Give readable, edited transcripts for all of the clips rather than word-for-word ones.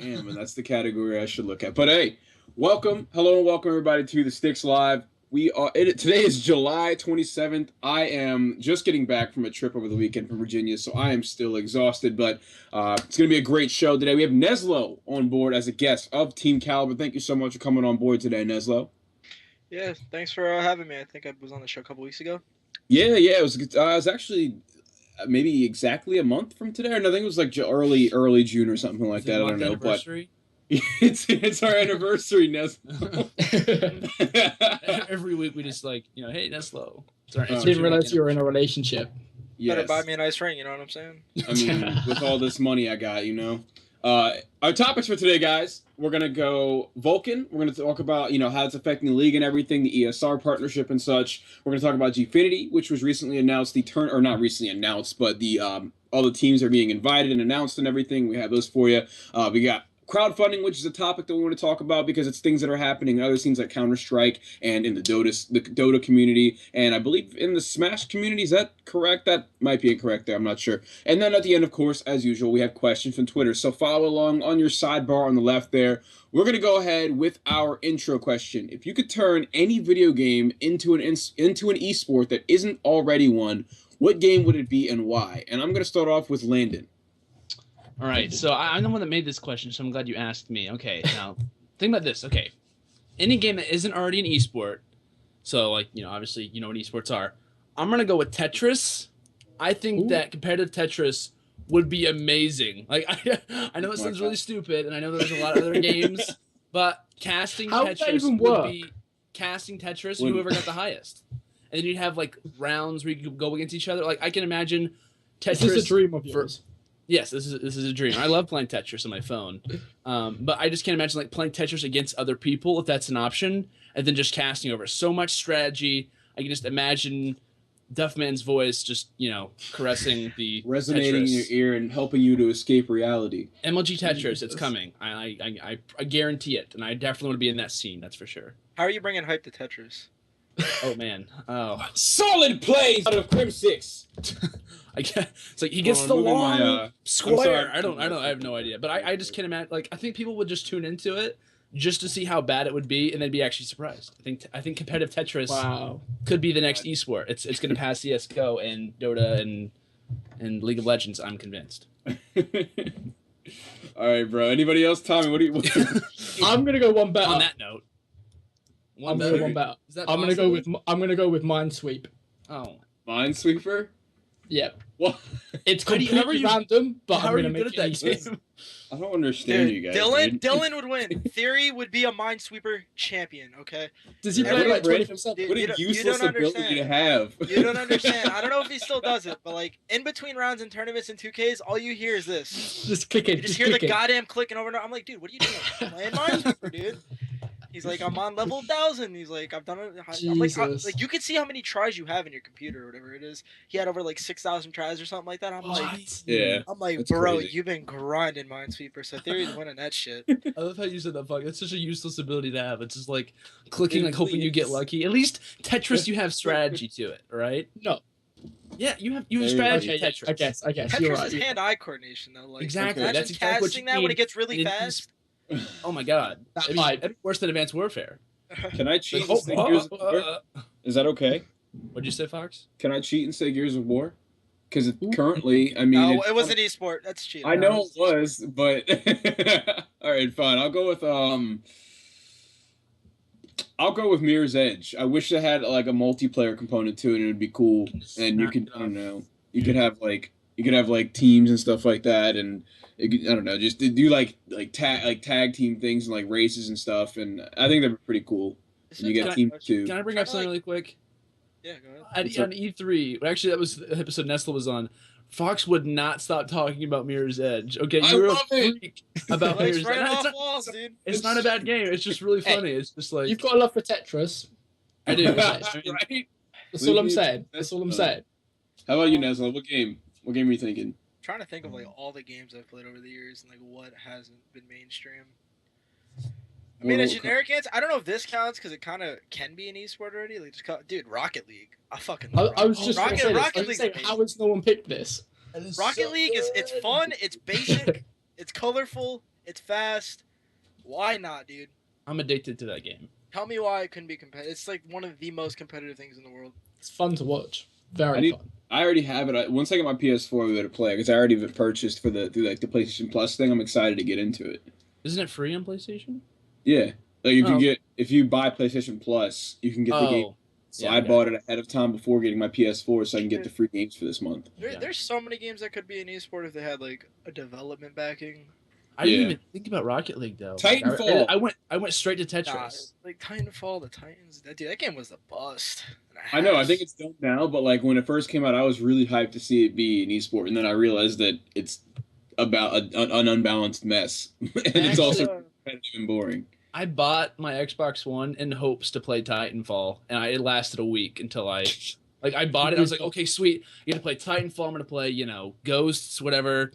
am, and that's the category I should look at. But hey, hello and welcome everybody to the STiKS Live. Today is July 27th. I am just getting back from a trip over the weekend from Virginia, so I am still exhausted, but it's going to be a great show today. We have Neslo on board as a guest of Team Caliber. Thank you so much for coming on board today, Neslo. Yeah, thanks for having me. I think I was on the show a couple weeks ago. Yeah, it was actually maybe exactly a month from today. Or no, I think it was like early June or something like that. I don't know, anniversary? But it's our anniversary, Neslo. Every week we just like, hey, Neslo. Didn't realize you were in a relationship. Yes. Better buy me a nice ring, you know what I'm saying? I mean, with all this money I got, Our topics for today, guys, we're going to go Vulcan. We're going to talk about, how it's affecting the league and everything, the ESR partnership and such. We're going to talk about Gfinity, which was recently announced, not recently announced, but all the teams are being invited and announced and everything. We have those for you. We got crowdfunding, which is a topic that we want to talk about because it's things that are happening in other scenes like Counter-Strike and in the Dota community, and I believe in the Smash community. Is that correct? That might be incorrect there. I'm not sure. And then at the end, of course, as usual, we have questions from Twitter. So follow along on your sidebar on the left there. We're going to go ahead with our intro question. If you could turn any video game into an esport that isn't already one, what game would it be and why? And I'm going to start off with Landon. All right, so I'm the one that made this question, so I'm glad you asked me. Okay, now think about this. Okay, any game that isn't already an esport, so obviously you know what esports are. I'm gonna go with Tetris. I think that competitive Tetris would be amazing. Like I know it sounds really stupid, and I know there's a lot of other games, but casting Tetris would be casting Tetris, and whoever got the highest, and then you'd have like rounds where you could go against each other. Like I can imagine Tetris. This is a dream of yours. Yes, this is a dream. I love playing Tetris on my phone, but I just can't imagine like playing Tetris against other people if that's an option, and then just casting over. So much strategy. I can just imagine Duffman's voice just caressing the resonating Tetris. in your ear and helping you to escape reality. MLG Tetris, it's coming. I guarantee it, and I definitely want to be in that scene. That's for sure. How are you bringing hype to Tetris? Oh man! Oh, solid plays out of Crim6. It's like he gets the long square. I have no idea, but I just can't imagine. Like I think people would just tune into it just to see how bad it would be, and then be actually surprised. I think competitive Tetris could be the next esport. It's going to pass CS:GO and Dota and League of Legends. I'm convinced. All right, bro. Anybody else? Tommy, what do you? I'm gonna go one better. On that note, I'm gonna go with Minesweep. Oh, Minesweeper. Yep. What? It's completely random, but I'm gonna make it easy. I don't understand you guys. Dylan would win. Theory would be a Minesweeper champion. Okay. Does he play like 20%? What a useless ability to have. You don't understand. I don't know if he still does it, but like in between rounds and tournaments and 2Ks, all you hear is this. Just click it. You just hear the goddamn clicking over and over. I'm like, dude, what are you doing? I'm playing Minesweeper, dude. He's like, I'm on level 1000. He's like, I've done it. I'm like, you can see how many tries you have in your computer or whatever it is. He had over like 6,000 tries or something like that. I'm like, bro, crazy. You've been grinding Minesweeper, so Theory's winning that shit. I love how you said that. Fuck, it's such a useless ability to have. It's just like clicking, like hoping you get lucky. At least Tetris, you have strategy to it, right? No. Yeah, you have strategy. Okay, Tetris. I guess. Tetris You're right. is hand-eye coordination though. Like, exactly. That's exactly what you that when it gets really fast. Oh my god, that'd be worse than Advanced Warfare. Can I cheat and say Gears of War? Is that okay? What'd you say, Fox? Can I cheat and say Gears of War? Because currently, I mean, no, it was an esport. That's cheating. I know it was, but all right, fine. I'll go with Mirror's Edge. I wish it had like a multiplayer component to it, and it would be cool. And you could, I don't know, you could have like teams and stuff like that, and I don't know, just do like tag team things and like races and stuff, and I think that'd be pretty cool. And you get team 2. Can I bring up something really quick? Yeah, go ahead. On E3, actually that was the episode Neslo was on. Fox would not stop talking about Mirror's Edge. Okay, you were a freak about Mirror's Edge. It's not a bad game. It's just really funny. It's just like you've got a love for Tetris. I do. Right? That's all I'm saying. That's all I'm saying. How about you, Neslo? What game are you thinking? Trying to think of like all the games I've played over the years and like what hasn't been mainstream. I mean, a generic answer. I don't know if this counts because it kind of can be an esport already. Like, dude, Rocket League. I fucking love I was just Rocket League. How has no one picked this? Rocket League is fun. It's basic. It's colorful. It's fast. Why not, dude? I'm addicted to that game. Tell me why it couldn't be competitive. It's like one of the most competitive things in the world. It's fun to watch. Very fun. I already have it. Once I get my PS4, we go to play because I already have it purchased through the PlayStation Plus thing. I'm excited to get into it. Isn't it free on PlayStation? Yeah, like if you buy PlayStation Plus, you can get the game. So I bought it ahead of time before getting my PS4, so I can get the free games for this month. There's so many games that could be an esport if they had like a development backing. I didn't even think about Rocket League though. Titanfall. I went straight to Tetris. Like Titanfall, the Titans. That game was a bust. I know. I think it's done now, but like when it first came out, I was really hyped to see it be an esport, and then I realized that it's about an unbalanced mess, and it's also competitive and boring. I bought my Xbox One in hopes to play Titanfall, and it lasted a week until I bought it. I was like, okay, sweet. You get to play Titanfall. I'm gonna play, Ghosts, whatever,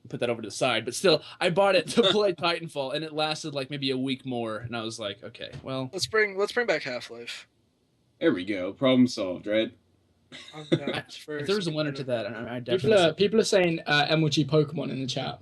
Put that over to the side, but still, I bought it to play Titanfall, and it lasted like maybe a week more, and I was like, okay, well, let's bring back Half-Life. There we go, problem solved, right? If there was a winner to that, I definitely. People are saying MLG Pokemon in the chat.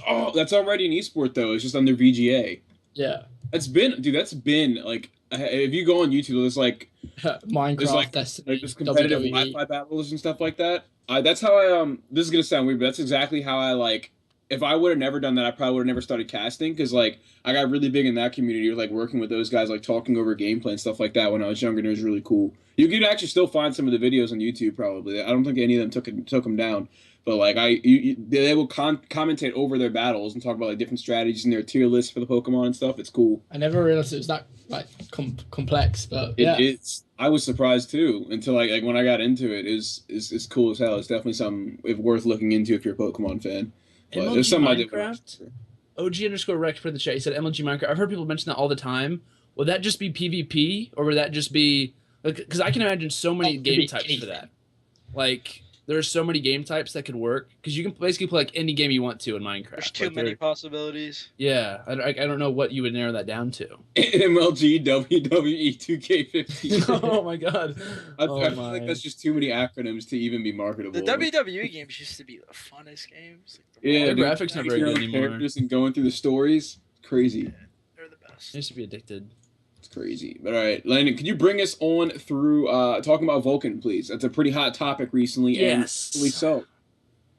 Oh, that's already an esport though. It's just under VGA. Yeah, that's been like if you go on YouTube, there's like Minecraft, Destiny, there's competitive Wi-Fi battles and stuff like that. That's how I this is gonna sound weird, but that's exactly how I like. If I would have never done that, I probably would have never started casting because like I got really big in that community, like working with those guys, like talking over gameplay and stuff like that when I was younger. And it was really cool. You could actually still find some of the videos on YouTube. Probably, I don't think any of them took them down. But like they will commentate over their battles and talk about like different strategies and their tier lists for the Pokemon and stuff. It's cool. I never realized it was that like complex, but it's. I was surprised too until like when I got into it. It's cool as hell. It's definitely something worth looking into if you're a Pokemon fan. But there's some Minecraft. OG_Rex for the chat. He said MLG Minecraft. I've heard people mention that all the time. Would that just be PvP or would that just be because I can imagine so many game types for that. Like. There are so many game types that could work because you can basically play like any game you want to in Minecraft. There's too many possibilities. Yeah, I don't know what you would narrow that down to. MLG, WWE, 2K15. Oh my god! I feel like that's just too many acronyms to even be marketable. The WWE games used to be the funnest games. Like the graphics not very good anymore. Characters and going through the stories, crazy. Yeah, they're the best. I used to be addicted. Crazy. But all right, Landon, can you bring us on through talking about Vulcan, please? That's a pretty hot topic recently. Yes. And so.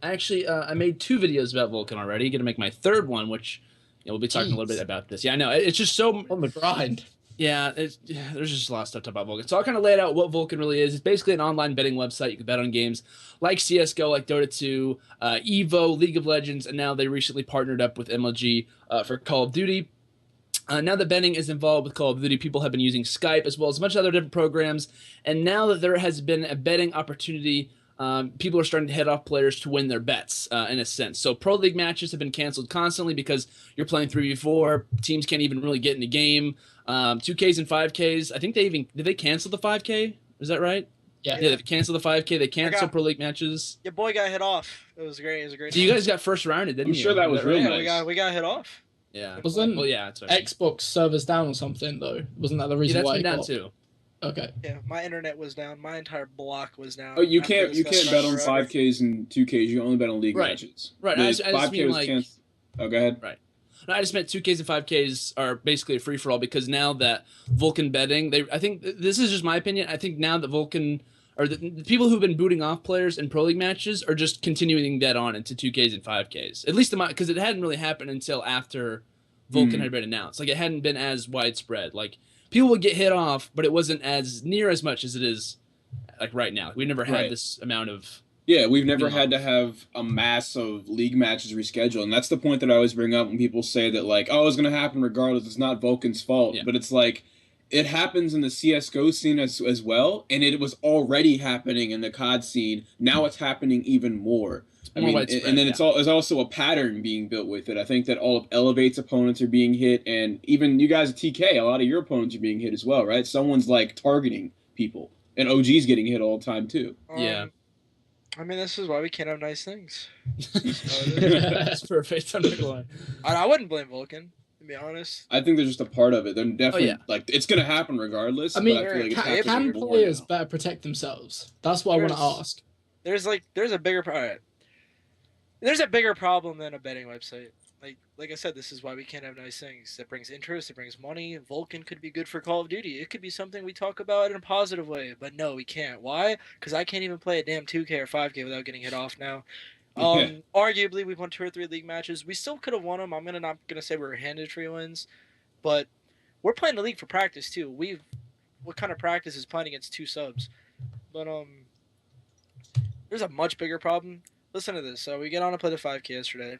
Actually, I made 2 videos about Vulcan already. Going to make my 3rd one, which we'll be talking a little bit about this. Yeah, I know. It's just so on the grind. Yeah, there's just a lot of stuff to talk about Vulcan. So I'll kind of lay it out what Vulcan really is. It's basically an online betting website. You can bet on games like CSGO, like Dota 2, EVO, League of Legends, and now they recently partnered up with MLG for Call of Duty. Now that betting is involved with Call of Duty, people have been using Skype as well as a bunch of other different programs. And now that there has been a betting opportunity, people are starting to head off players to win their bets, in a sense. So Pro League matches have been canceled constantly because you're playing 3v4. Teams can't even really get in the game. 2Ks and 5Ks. I think did they cancel the 5K? Is that right? Yeah. They canceled the 5K. They canceled Pro League matches. Your boy got hit off. It was great. It was a great. So you guys got first rounded, didn't you? I'm sure that was real nice. Yeah, we got hit off. Yeah. Wasn't that's what I mean. Xbox servers down or something though? Wasn't that the reason why? That's been down too. Okay. Yeah, my internet was down. My entire block was down. Oh, you can't bet on 5Ks and 2Ks. You only bet on league matches. Right. I just 5K mean was like. canceled. Oh, go ahead. Right. No, I just meant 2Ks and 5Ks are basically a free for all because now that Vulcan betting, I think this is just my opinion. I think now that Vulcan or the people who've been booting off players in Pro League matches are just continuing that on into 2Ks and 5Ks. At least because it hadn't really happened until after Vulcan had been announced. Like it hadn't been as widespread. Like people would get hit off, but it wasn't as near as much as it is like right now. We never had this amount of. Yeah, we've never had to have a mass of league matches rescheduled, and that's the point that I always bring up when people say that like, oh, it's going to happen regardless. It's not Vulcan's fault, but it's like. It happens in the CSGO scene as well, and it was already happening in the COD scene. Now it's happening even more. I mean, and then there's also a pattern being built with it. I think that all of Elevate's opponents are being hit, and even you guys at TK, a lot of your opponents are being hit as well, right? Someone's like targeting people, and OG's getting hit all the time too. Yeah. I mean, this is why we can't have nice things. That's perfect. I'm not gonna lie. I wouldn't blame Vulcan. To be honest, I think they're just a part of it. They're definitely like it's gonna happen regardless. I mean, but I feel like can players better protect themselves? That's what I want to ask. There's a bigger part. There's a bigger problem than a betting website. Like I said, this is why we can't have nice things. It brings interest, it brings money. Vulcan could be good for Call of Duty. It could be something we talk about in a positive way. But no, we can't. Why? Because I can't even play a damn 2K or 5K without getting hit off now. Yeah. Arguably, we've won 2 or 3 league matches. We still could have won them. I'm not gonna say we're handed 3 wins, but we're playing the league for practice too. What kind of practice is playing against 2 subs? But there's a much bigger problem. Listen to this. So we get on to play the 5K yesterday.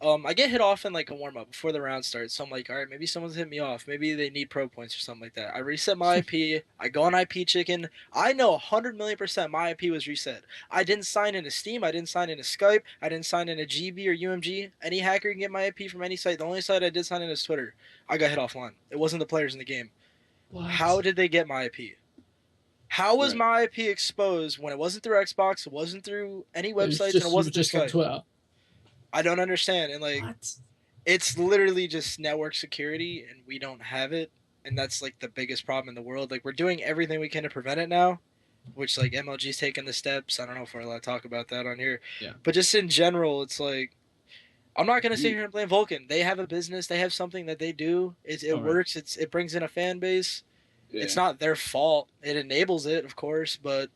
I get hit off in like a warm up before the round starts. So I'm like, all right, maybe someone's hit me off. Maybe they need pro points or something like that. I reset my IP. I go on IP Chicken. I know 100,000,000% my IP was reset. I didn't sign into Steam. I didn't sign into Skype. I didn't sign into GB or UMG. Any hacker can get my IP from any site. The only site I did sign in is Twitter. I got hit offline. It wasn't the players in the game. What? How did they get my IP? How was my IP exposed when it wasn't through Xbox? It wasn't through any websites, and it wasn't just through on Skype? Twitter. I don't understand. And like, What? it's literally just network security, and we don't have it. And that's like the biggest problem in the world. Like, we're doing everything we can to prevent it now, which like MLG's taking the steps. I don't know if we're allowed to talk about that on here. Yeah. But just in general, it's like, I'm not gonna sit here and blame Vulcan. They have a business. They have something that they do. It works. It brings in a fan base. Yeah. It's not their fault. It enables it, of course, but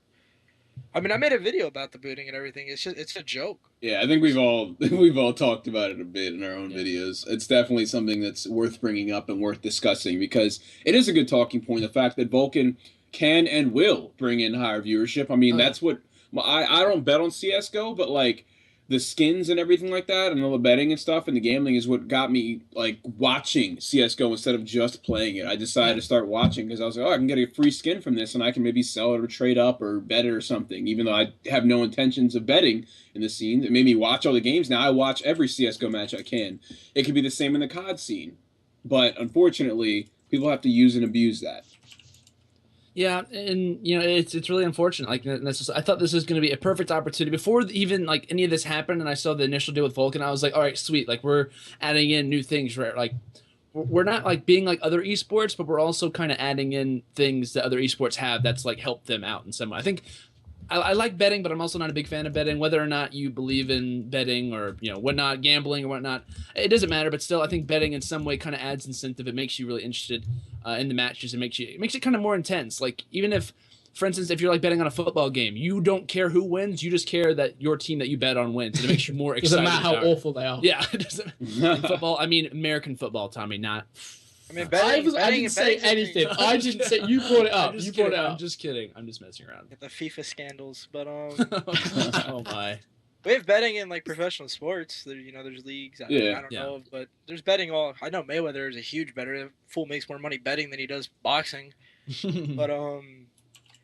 I mean, I made a video about the booting and everything. It's a joke. Yeah, I think we've all talked about it a bit in our own videos. It's definitely something that's worth bringing up and worth discussing because it is a good talking point. The fact that Vulcan can and will bring in higher viewership. I mean, that's what I don't bet on CS:GO, but like the skins and everything like that, and all the betting and stuff, and the gambling is what got me like watching CS:GO instead of just playing it. I decided to start watching because I was like, oh, I can get a free skin from this, and I can maybe sell it or trade up or bet it or something. Even though I have no intentions of betting in the scene, it made me watch all the games. Now I watch every CS:GO match I can. It could be the same in the COD scene, but unfortunately, people have to use and abuse that. Yeah, and it's really unfortunate. Like I thought this was going to be a perfect opportunity before even like any of this happened, and I saw the initial deal with Vulcan. I was like, all right, sweet. Like we're adding in new things, right? Like we're not like being like other esports, but we're also kind of adding in things that other esports have that's like helped them out in some way. I think I like betting, but I'm also not a big fan of betting. Whether or not you believe in betting or whatnot, gambling or whatnot, it doesn't matter. But still, I think betting in some way kind of adds incentive. It makes you really interested in the matches. It makes it kind of more intense. Like even if, for instance, if you're like betting on a football game, you don't care who wins. You just care that your team that you bet on wins. And it makes you more excited. Doesn't matter how awful they are. Yeah, it doesn't. In football, I mean American football, Tommy, not. I mean, I didn't say anything. I didn't say. You brought it up. You brought it up. I'm just kidding. I'm just messing around. Get the FIFA scandals, but Oh my. we have betting in like professional sports. There's leagues. I don't know, but there's betting all. I know Mayweather is a huge bettor. The fool makes more money betting than he does boxing. But I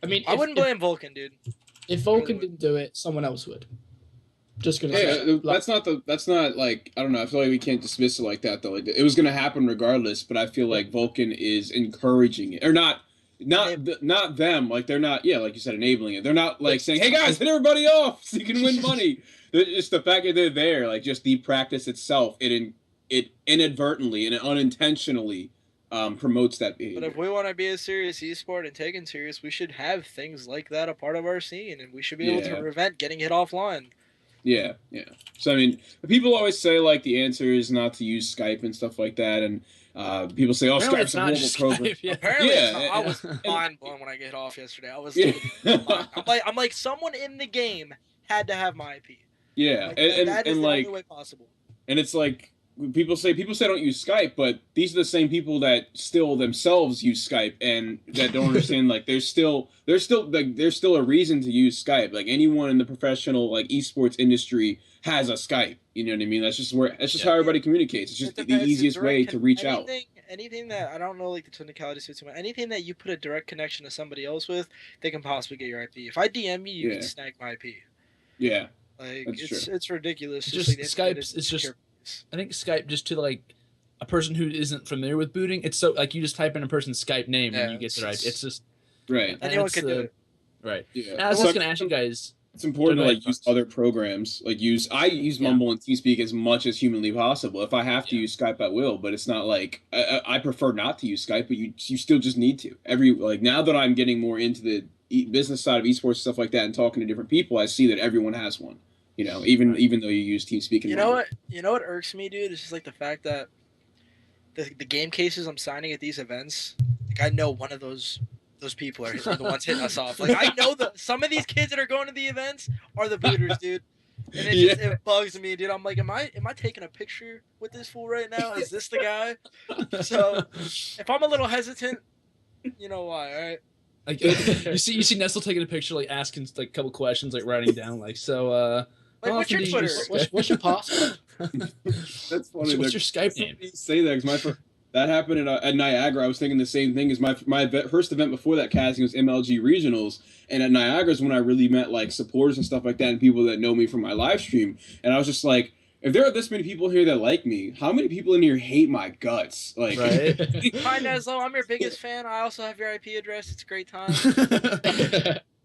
mean, I wouldn't blame Vulcan, dude. If Vulcan didn't do it, someone else would. Just gonna say that's not like I don't know. I feel like we can't dismiss it like that though. Like it was gonna happen regardless, but I feel like Vulcan is encouraging it or not them. Like they're not like you said enabling it. They're not like saying, "Hey guys, hit everybody off so you can win money." Just the fact that they're there, like just the practice itself, it inadvertently and unintentionally promotes that behavior. But if we want to be a serious esport and taken serious, we should have things like that a part of our scene, and we should be able to prevent getting hit offline. Yeah. So I mean, people always say like the answer is not to use Skype and stuff like that, and people say, "Oh, Apparently Skype's a horrible program." Apparently, I was mind blown when I get off yesterday. I was, I'm like, someone in the game had to have my IP. Yeah, like, that is the only way possible. And it's like people say don't use Skype, but these are the same people that still themselves use Skype and that don't understand like there's still a reason to use Skype. Like anyone in the professional like esports industry has a Skype. You know what I mean? That's just how everybody communicates. It's just the easiest way to reach out. Anything that I don't know like the technicalities of it, anything that you put a direct connection to somebody else with, they can possibly get your IP. If I DM you, you can snag my IP. Yeah. Like it's ridiculous. Just Skype's. It's just. I think Skype just to like a person who isn't familiar with booting. It's so like you just type in a person's Skype name and you get the right. It's just right. Anyone can do it. Right. Yeah. I was just gonna ask you guys. It's important to like use other programs. Like I use Mumble and TeamSpeak as much as humanly possible. If I have to use Skype, I will. But it's not like I prefer not to use Skype. But you still just need to. Now that I'm getting more into the business side of esports stuff like that and talking to different people, I see that everyone has one. You know, even though you use TeamSpeak. You know what? You know what irks me, dude? It's just like the fact that the game cases I'm signing at these events, like I know one of those people are the ones hitting us off. Like I know some of these kids that are going to the events are the booters, dude. And it bugs me, dude. I'm like, am I taking a picture with this fool right now? Is this the guy? So if I'm a little hesitant, you know why, all right? Like you see Neslo taking a picture, like asking like a couple questions, like writing down, like so. Like, what's your Twitter? What's your password? That's funny. What's your Skype name? You say that because that happened at Niagara. I was thinking the same thing. As my first event before that casting was MLG Regionals, and at Niagara is when I really met like supporters and stuff like that, and people that know me from my live stream. And I was just like, if there are this many people here that like me, how many people in here hate my guts? Like, right? Hi Neslo, I'm your biggest fan. I also have your IP address. It's a great time.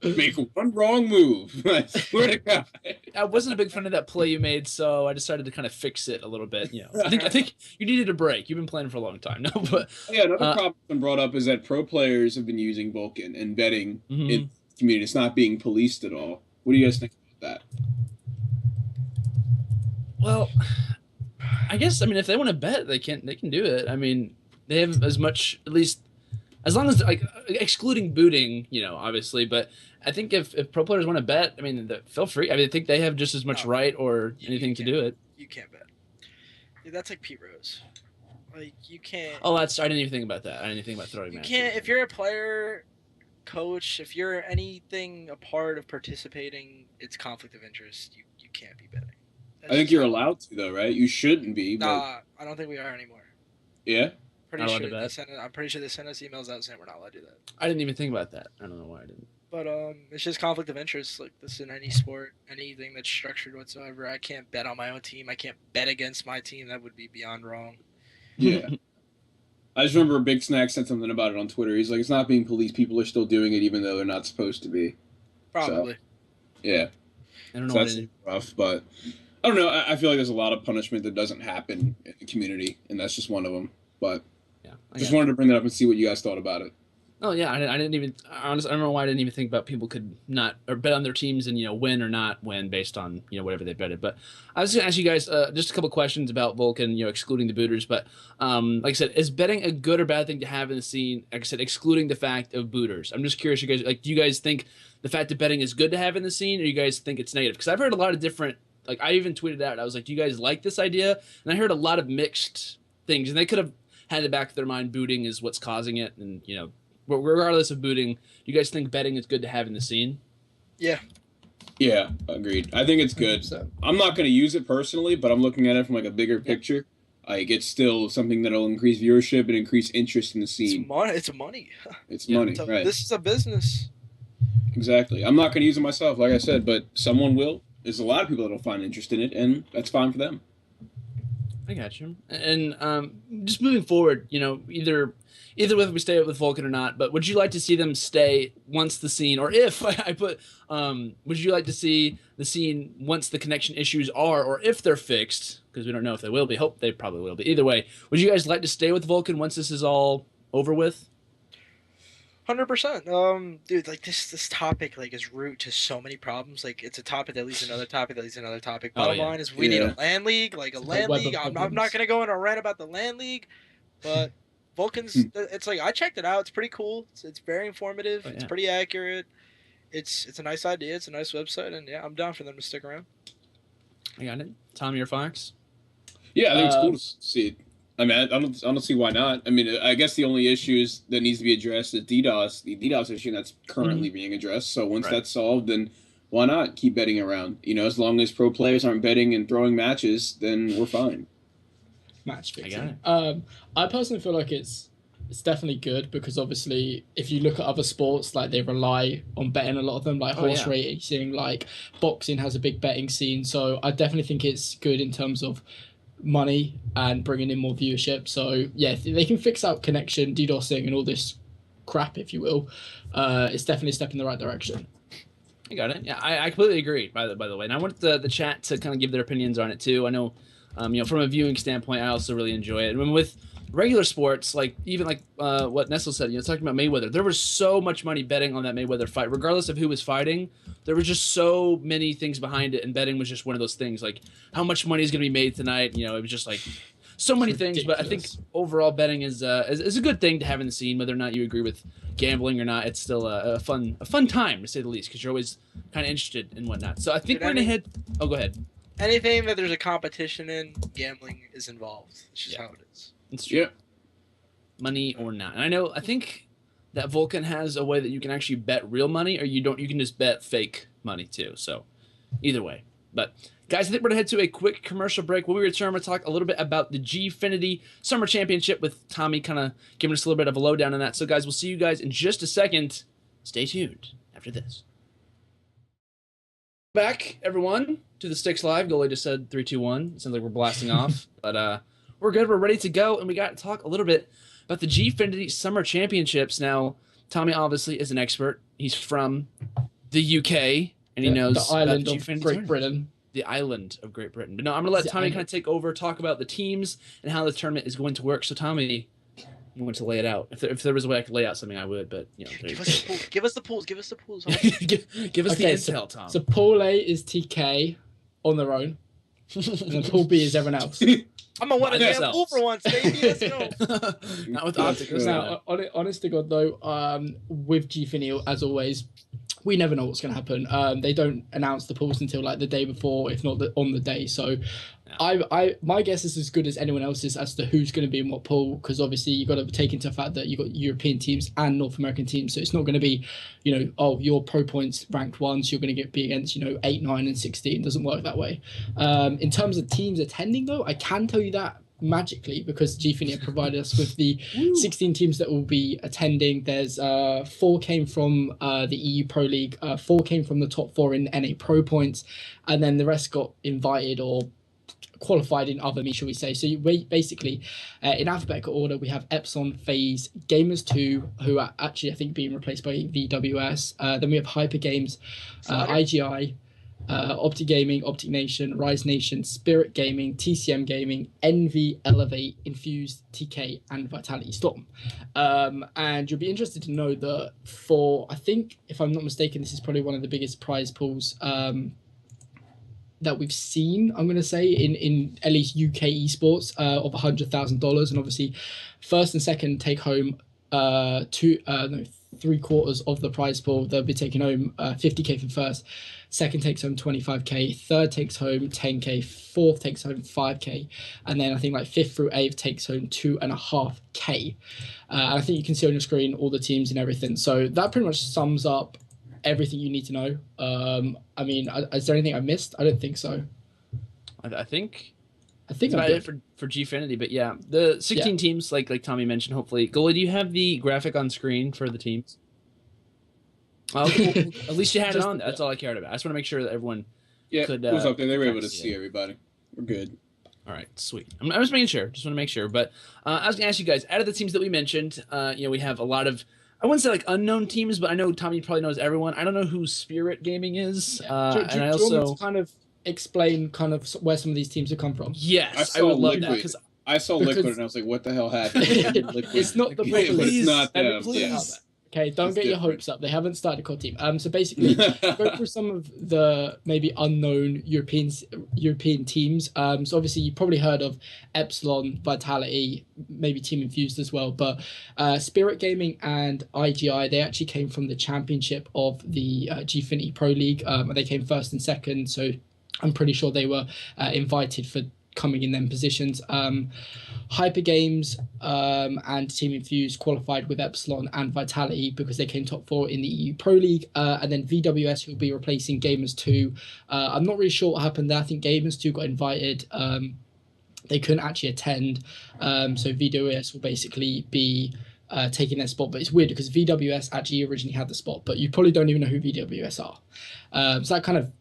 Make one wrong move. I swear to God. I wasn't a big fan of that play you made, so I decided to kind of fix it a little bit. You know, I think you needed a break. You've been playing for a long time, no? But yeah, another problem that's been brought up is that pro players have been using Vulcan and betting in the community. It's not being policed at all. What do you guys think about that? Well, I guess if they want to bet, they can do it. I mean, they have as much, at least as long as like excluding booting, you know, obviously. But I think if pro players want to bet, I mean, feel free. I mean, I think they have just as much right or anything to do it. You can't bet. Dude, that's like Pete Rose. Like you can't. Oh, I didn't even think about that. I didn't even think about throwing. You can't. If you're a player, coach, if you're anything a part of participating, it's conflict of interest. You can't be betting. I think you're allowed to, though, right? You shouldn't be. But... Nah, I don't think we are anymore. Yeah? I'm pretty sure they sent us emails out saying we're not allowed to do that. I didn't even think about that. I don't know why I didn't. But it's just conflict of interest. Like this in any sport, anything that's structured whatsoever. I can't bet on my own team. I can't bet against my team. That would be beyond wrong. Yeah. I just remember Big Snack said something about it on Twitter. He's like, it's not being policed. People are still doing it even though they're not supposed to be. Probably. So, yeah. I don't know. So that's rough, but... I don't know. I feel like there's a lot of punishment that doesn't happen in the community, and that's just one of them. But yeah, just wanted to bring that up and see what you guys thought about it. Oh yeah, I didn't even honestly. I don't know why I didn't even think about people could not or bet on their teams and win or not win based on whatever they betted. But I was going to ask you guys just a couple questions about Vulcan, excluding the booters. But like I said, is betting a good or bad thing to have in the scene? Like I said, excluding the fact of booters. I'm just curious, you guys. Like, do you guys think the fact that betting is good to have in the scene, or you guys think it's negative? Because I've heard a lot of different. Like, I even tweeted out, I was like, do you guys like this idea? And I heard a lot of mixed things. And they could have had in the back of their mind booting is what's causing it. And, regardless of booting, do you guys think betting is good to have in the scene? Yeah. Yeah, agreed. I think it's good. 100%. I'm not going to use it personally, but I'm looking at it from, like, a bigger picture. Like, it's still something that'll increase viewership and increase interest in the scene. It's money. It's money, right. This is a business. Exactly. I'm not going to use it myself, like I said, but someone will. There's a lot of people that'll find interest in it, and that's fine for them. I got you. And just moving forward, either whether we stay with Vulcan or not, but would you like to see them stay once the scene, or if would you like to see the scene once the connection issues are, or if they're fixed, because we don't know if they will be, hope they probably will be. Either way, would you guys like to stay with Vulcan once this is all over with? 100%. Dude, like this topic is root to so many problems. Like it's a topipic that leads to another topic that leads to another topic. Bottom line is we need a LAN league, like a LAN league. I'm not gonna go in a rant about the LAN league, but Vulcan's. It's like I checked it out. It's pretty cool. It's very informative. It's pretty accurate. It's a nice idea. It's a nice website, and yeah, I'm down for them to stick around. I got it. Tom, your Fox. Yeah, I think it's cool to see it. I mean, I don't see why not. I mean, I guess the only issues that needs to be addressed is DDoS, the DDoS issue that's currently being addressed. So once that's solved, then why not keep betting around? As long as pro players aren't betting and throwing matches, then we're fine. Match fixing. I personally feel like it's definitely good because obviously if you look at other sports, like they rely on betting, a lot of them, like horse racing, like boxing has a big betting scene. So I definitely think it's good in terms of money and bringing in more viewership. So yeah, if they can fix out connection, DDoSing, and all this crap, if you will, it's definitely a step in the right direction. I got it. Yeah, I completely agree. By the way, and I want the chat to kind of give their opinions on it too. I know, from a viewing standpoint, I also really enjoy it. And with regular sports, like even like what Neslo said, talking about Mayweather, there was so much money betting on that Mayweather fight, regardless of who was fighting. There were just so many things behind it, and betting was just one of those things. Like how much money is going to be made tonight? It was just like so many things. But I think overall betting is a good thing to have in the scene, whether or not you agree with gambling or not. It's still a fun time to say the least, because you're always kind of interested in whatnot. So I think we're gonna head. Oh, go ahead. Anything that there's a competition in, gambling is involved. It's just how it is. It's true. Yep. Money or not. And I think that Vulcan has a way that you can actually bet real money, or you can just bet fake money too. So either way. But guys, I think we're gonna head to a quick commercial break. When we return, we'll talk a little bit about the Gfinity Summer Championship with Tommy kind of giving us a little bit of a lowdown on that. So guys, we'll see you guys in just a second. Stay tuned after this. Back, everyone, to the STiKS Live. Goalie just said 3, 2, 1. It sounds like we're blasting off, but we're good. We're ready to go, and we got to talk a little bit about the Gfinity Summer Championships. Now, Tommy obviously is an expert. He's from the UK, and he knows the island about of Great Britain. The island of Great Britain. But no, I'm going to let Tommy kind of take over, talk about the teams and how the tournament is going to work. So, Tommy, I'm going to lay it out. If there was a way I could lay out something, I would, but, Give us the pools. Give us the pools. give us the intel, Tom. So, Pool A is TK on their own, and Pool B is everyone else. I'm gonna win a damn pool for once, baby. Let's go. Not with optics. Now, honest to God, though, with Gfinity, as always, we never know what's going to happen. They don't announce the pools until like the day before, if not on the day. So, my guess is as good as anyone else's as to who's going to be in what pool, because obviously you got to take into fact that you got European teams and North American teams. So it's not going to be, your pro points ranked 1, so you're going to be against 8, 9, and 16. It doesn't work that way. In terms of teams attending, though, I can tell you that magically, because Gfinity have provided us with the 16 teams that will be attending. There's 4 came from the EU Pro League, 4 came from the top 4 in NA Pro points, and then the rest got invited or qualified in other means, shall we say. So basically, in alphabetical order, we have Epsilon, FaZe, Gamers 2, who are actually, I think, being replaced by VWS. Then we have Hyper Games, IGI, Optic Gaming, Optic Nation, Rise Nation, Spirit Gaming, TCM Gaming, Envy, Elevate, Infused, TK, and Vitality Storm. And you'll be interested to know that I think, if I'm not mistaken, this is probably one of the biggest prize pools that we've seen, I'm going to say, in at least UK esports, of $100,000. And obviously, first and second take home 3/4 of the prize pool. They'll be taking home 50k for first, second takes home 25k, third takes home 10k, fourth takes home 5k, and then I think like 5th through 8th takes home 2.5k. And I think you can see on your screen all the teams and everything. So that pretty much sums up everything you need to know. I mean, is there anything I missed? I don't think so. I think that's about it for Gfinity, but yeah, the 16 teams, like Tommy mentioned. Hopefully, Goalie, do you have the graphic on screen for the teams? Well, at least you had it on. That's all I cared about. I just want to make sure that everyone could. It was up there. They were able to see everybody. We're good. All right, sweet. I'm just making sure. Just want to make sure. But I was gonna ask you guys, out of the teams that we mentioned, we have a lot of, I wouldn't say like unknown teams, but I know Tommy probably knows everyone. I don't know who Spirit Gaming is. Yeah. Do you want me to kind of explain kind of where some of these teams have come from? Yes, I would love that, because I saw Liquid and I was like, "What the hell happened?" It's not the it's not them. Please. Okay, don't get your hopes up. They haven't started a COD team. So basically, go through some of the maybe unknown European teams. So obviously you probably heard of Epsilon, Vitality, maybe Team Infused as well. But Spirit Gaming and IGI, they actually came from the championship of the Gfinity Pro League. They came first and second. So I'm pretty sure they were invited for coming in them positions. Hyper Games and Team Infused qualified with Epsilon and Vitality because they came top 4 in the EU Pro League. And then VWS, who will be replacing Gamers 2. I'm not really sure what happened there. I think Gamers 2 got invited. They couldn't actually attend. So VWS will basically be taking their spot. But it's weird because VWS actually originally had the spot, but you probably don't even know who VWS are. So that kind of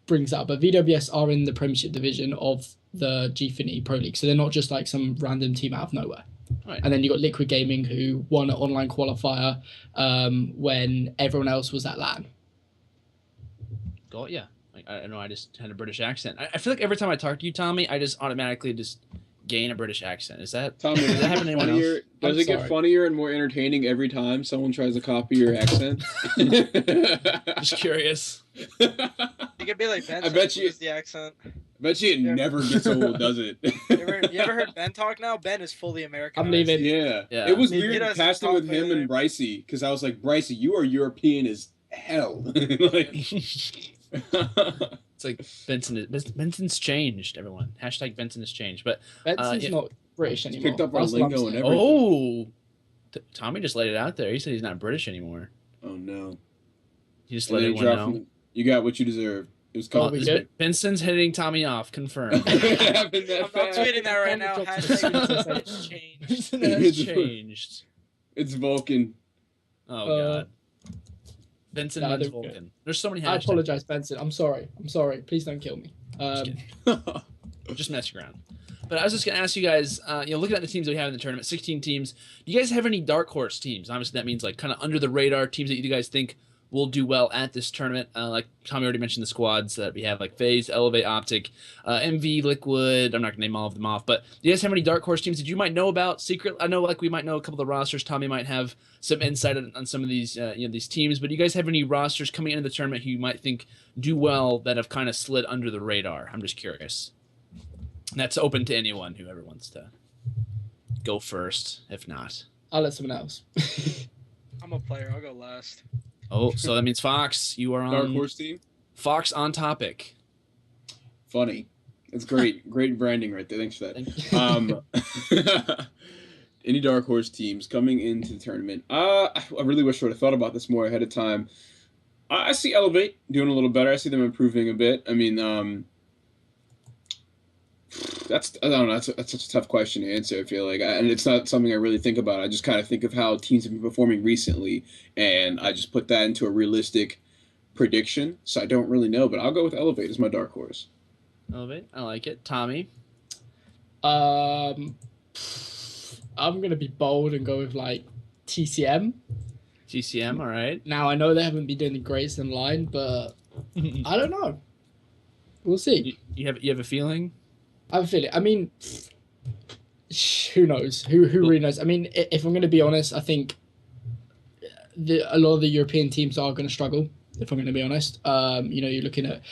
brings that up. But VWS are in the Premiership division of the Gfinity Pro League, so they're not just like some random team out of nowhere. Right. And then you got Liquid Gaming, who won an online qualifier when everyone else was at LAN. Got ya. I know I just had a British accent. I feel like every time I talk to you, Tommy, I just automatically just gain a British accent. Is that Tommy, does that happen to anyone else? Does it get funnier and more entertaining every time someone tries to copy your accent? Just curious. You could be like Ben. I bet you the accent. I bet you it never gets old, does it? You ever heard Ben talk now? Ben is fully American. I'm leaving. Yeah. It was weird casting with him and Brycey, because I was like, Brycey, you are European as hell. Like, it's like Benson's changed. Everyone hashtag Benson has changed, but Benson's not British anymore. Picked up our lingo and everything. Oh, Tommy just laid it out there. He said he's not British anymore. Oh no. He just let everyone know. You got what you deserve. It was called. Benson's hitting Tommy off. Confirmed. I'm tweeting that right now. Hashtag it's changed. It has changed. It's Vulcan. Oh god. Benson means Vulcan. There's so many hashtags. I apologize, Benson. I'm sorry. Please don't kill me. Just messing around. But I was just going to ask you guys, looking at the teams that we have in the tournament, 16 teams, do you guys have any dark horse teams? Obviously, that means like kind of under the radar teams that you guys think will do well at this tournament. Like Tommy already mentioned the squads that we have, like FaZe, Elevate, Optic, MV, Liquid. I'm not going to name all of them off, but do you guys have any dark horse teams that you might know about secret? I know like we might know a couple of the rosters. Tommy might have some insight on some of these these teams, but do you guys have any rosters coming into the tournament who you might think do well that have kind of slid under the radar? I'm just curious. And that's open to anyone, whoever wants to go first. If not, I'll let someone else. I'm a player. I'll go last. Oh, so that means Fox, you are on dark horse team. Fox on topic. Funny. It's great. Great branding right there. Thanks for that. Any dark horse teams coming into the tournament? I really wish I would have thought about this more ahead of time. I see Elevate doing a little better. I see them improving a bit. I mean, I don't know. That's such a tough question to answer. I feel like, and it's not something I really think about. I just kind of think of how teams have been performing recently, and I just put that into a realistic prediction. So I don't really know, but I'll go with Elevate as my dark horse. Elevate, I like it. Tommy, I'm gonna be bold and go with like TCM. TCM, all right. Now I know they haven't been doing the greatest in line, but I don't know. We'll see. You have a feeling? I have a feeling. I mean, who knows? Who really knows? I mean, if I'm going to be honest, I think a lot of the European teams are going to struggle, if I'm going to be honest. You're looking at,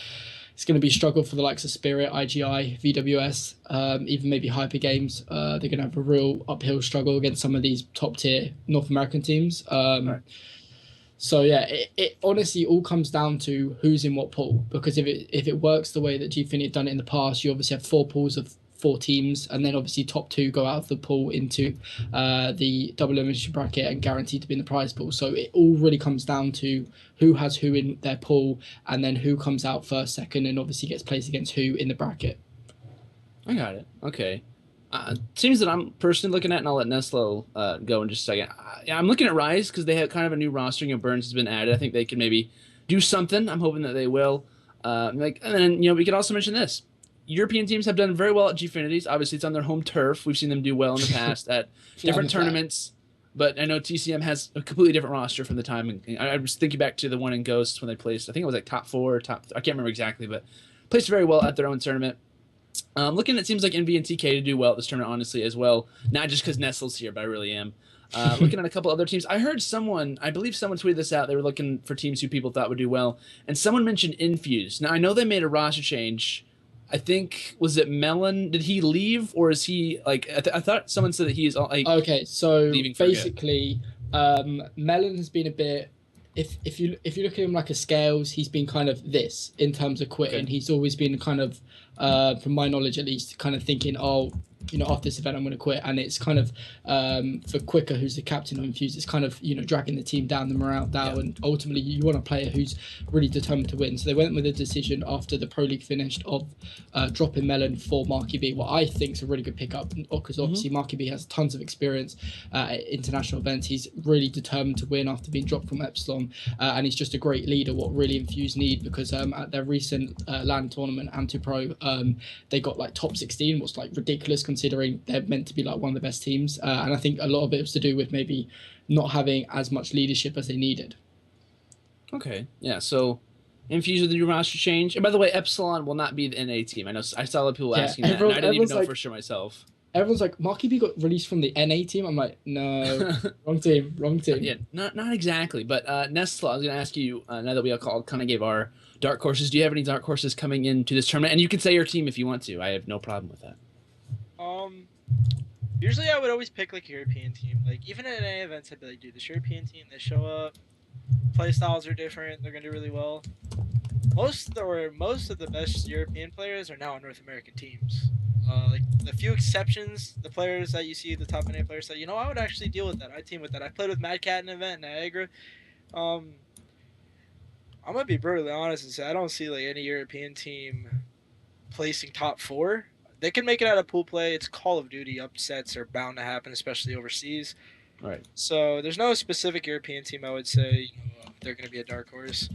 it's going to be a struggle for the likes of Spirit, IGI, VWS, even maybe Hyper Games. They're going to have a real uphill struggle against some of these top tier North American teams. Right. So yeah, it honestly all comes down to who's in what pool. Because if it works the way that Gfinity have done it in the past, you obviously have 4 pools of 4 teams, and then obviously top 2 go out of the pool into the double elimination bracket and guaranteed to be in the prize pool. So it all really comes down to who has who in their pool, and then who comes out first, second, and obviously gets placed against who in the bracket. I got it. Okay. Teams that I'm personally looking at, and I'll let Neslo go in just a second. I'm looking at Rise because they have kind of a new roster. Burns has been added. I think they can maybe do something. I'm hoping that they will. And then we could also mention this. European teams have done very well at Gfinities. Obviously, it's on their home turf. We've seen them do well in the past at different tournaments. But I know TCM has a completely different roster from the time. And I was thinking back to the one in Ghosts when they placed. I think it was like top 4 or top. I can't remember exactly, but placed very well at their own tournament. Looking at teams like NV and TK to do well at this tournament, honestly, as well. Not just because Nestle's here, but I really am. Looking at a couple other teams. I heard I believe someone tweeted this out. They were looking for teams who people thought would do well. And someone mentioned Infuse. Now, I know they made a roster change. I think, was it Melon? Did he leave, or is he, like, I thought someone said that he is, like, okay, so leaving basically, Melon has been a bit, if you look at him like a scales, he's been kind of this in terms of quitting. Okay. He's always been kind of, from my knowledge at least, kind of thinking, after this event I'm going to quit. And it's kind of, for Quicker, who's the captain of Infuse, it's kind of, dragging the team down, the morale down. Yeah. And ultimately you want a player who's really determined to win. So they went with a decision after the Pro League finished of dropping Melon for Marky B, what I think is a really good pickup, because obviously Marky B has tons of experience at international events. He's really determined to win after being dropped from Epsilon, and he's just a great leader, what really Infuse need, because at their recent LAN tournament, Antu Pro, they got like top 16, what's like ridiculous considering they're meant to be like one of the best teams, and I think a lot of it was to do with maybe not having as much leadership as they needed. Okay, yeah, so Infuse with the new roster change. And by the way, Epsilon will not be the NA team. I know I saw a lot of people asking that, and I didn't even know for sure myself. everyone's like, Marky B got released from the NA team. I'm like, no, wrong team. Yeah, not exactly. But Neslo, I was going to ask you, now that we all kind of gave our dark horses, do you have any dark horses coming into this tournament? And you can say your team if you want to. I have no problem with that. Usually I would always pick like a European team. Like even at NA events, I'd be like, dude, this European team, they show up, play styles are different, they're gonna do really well. Most of the best European players are now on North American teams. Like the few exceptions, the players that you see, the top NA players, that I would actually deal with that. I team with that. I played with Mad Cat in an event in Niagara. I'm gonna be brutally honest and say I don't see like any European team placing top 4. They can make it out of pool play. It's Call of Duty. Upsets are bound to happen, especially overseas. Right. So there's no specific European team I would say they're going to be a dark horse.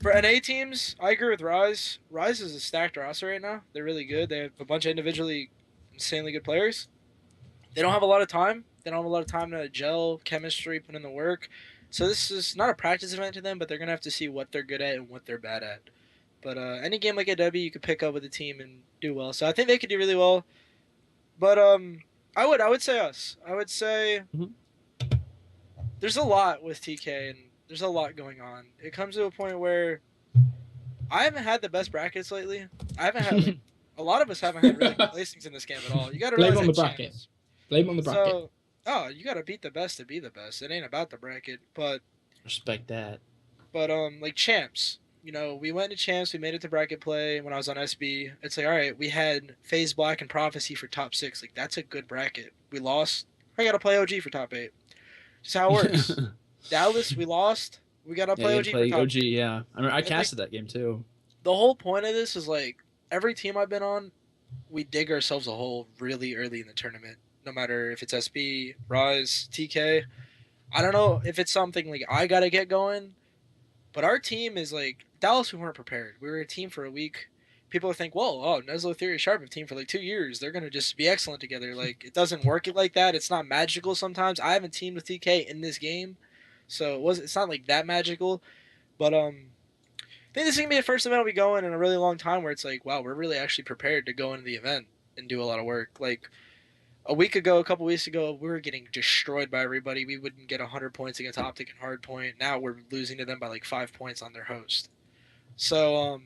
For NA teams, I agree with Rise. Rise is a stacked roster right now. They're really good. They have a bunch of individually insanely good players. They don't have a lot of time. They don't have a lot of time to gel, chemistry, put in the work. So this is not a practice event to them, but they're going to have to see what they're good at and what they're bad at. But any game like AW, you could pick up with the team and do well. So I think they could do really well. But I would say us. I would say there's a lot with TK and there's a lot going on. It comes to a point where I haven't had the best brackets lately. I haven't had a lot of us haven't had really good placings in this game at all. You got to blame on the bracket. Blame on the bracket. So, you got to beat the best to be the best. It ain't about the bracket, but respect that. But like champs. We went to champs, we made it to bracket play when I was on SB. It's like, all right, we had FaZe Black and Prophecy for top 6. Like, that's a good bracket. We lost. I got to play OG for top 8. Just how it works. Dallas, we lost. We got to play OG for top 8. Yeah. I mean, I casted that game, too. The whole point of this is, like, every team I've been on, we dig ourselves a hole really early in the tournament. No matter if it's SB, Rise, TK. I don't know if it's something, like, I got to get going. But our team is like Dallas. We weren't prepared. We were a team for a week. People think, "Whoa, Neslo, Theory, Sharp have team for like 2 years. They're gonna just be excellent together." Like it doesn't work like that. It's not magical sometimes. I haven't teamed with TK in this game, so it's not like that magical. But I think this is gonna be the first event we go in a really long time where it's like, wow, we're really actually prepared to go into the event and do a lot of work. Like a couple weeks ago, we were getting destroyed by everybody. We wouldn't get 100 points against Optic and Hardpoint. Now we're losing to them by like 5 points on their host. So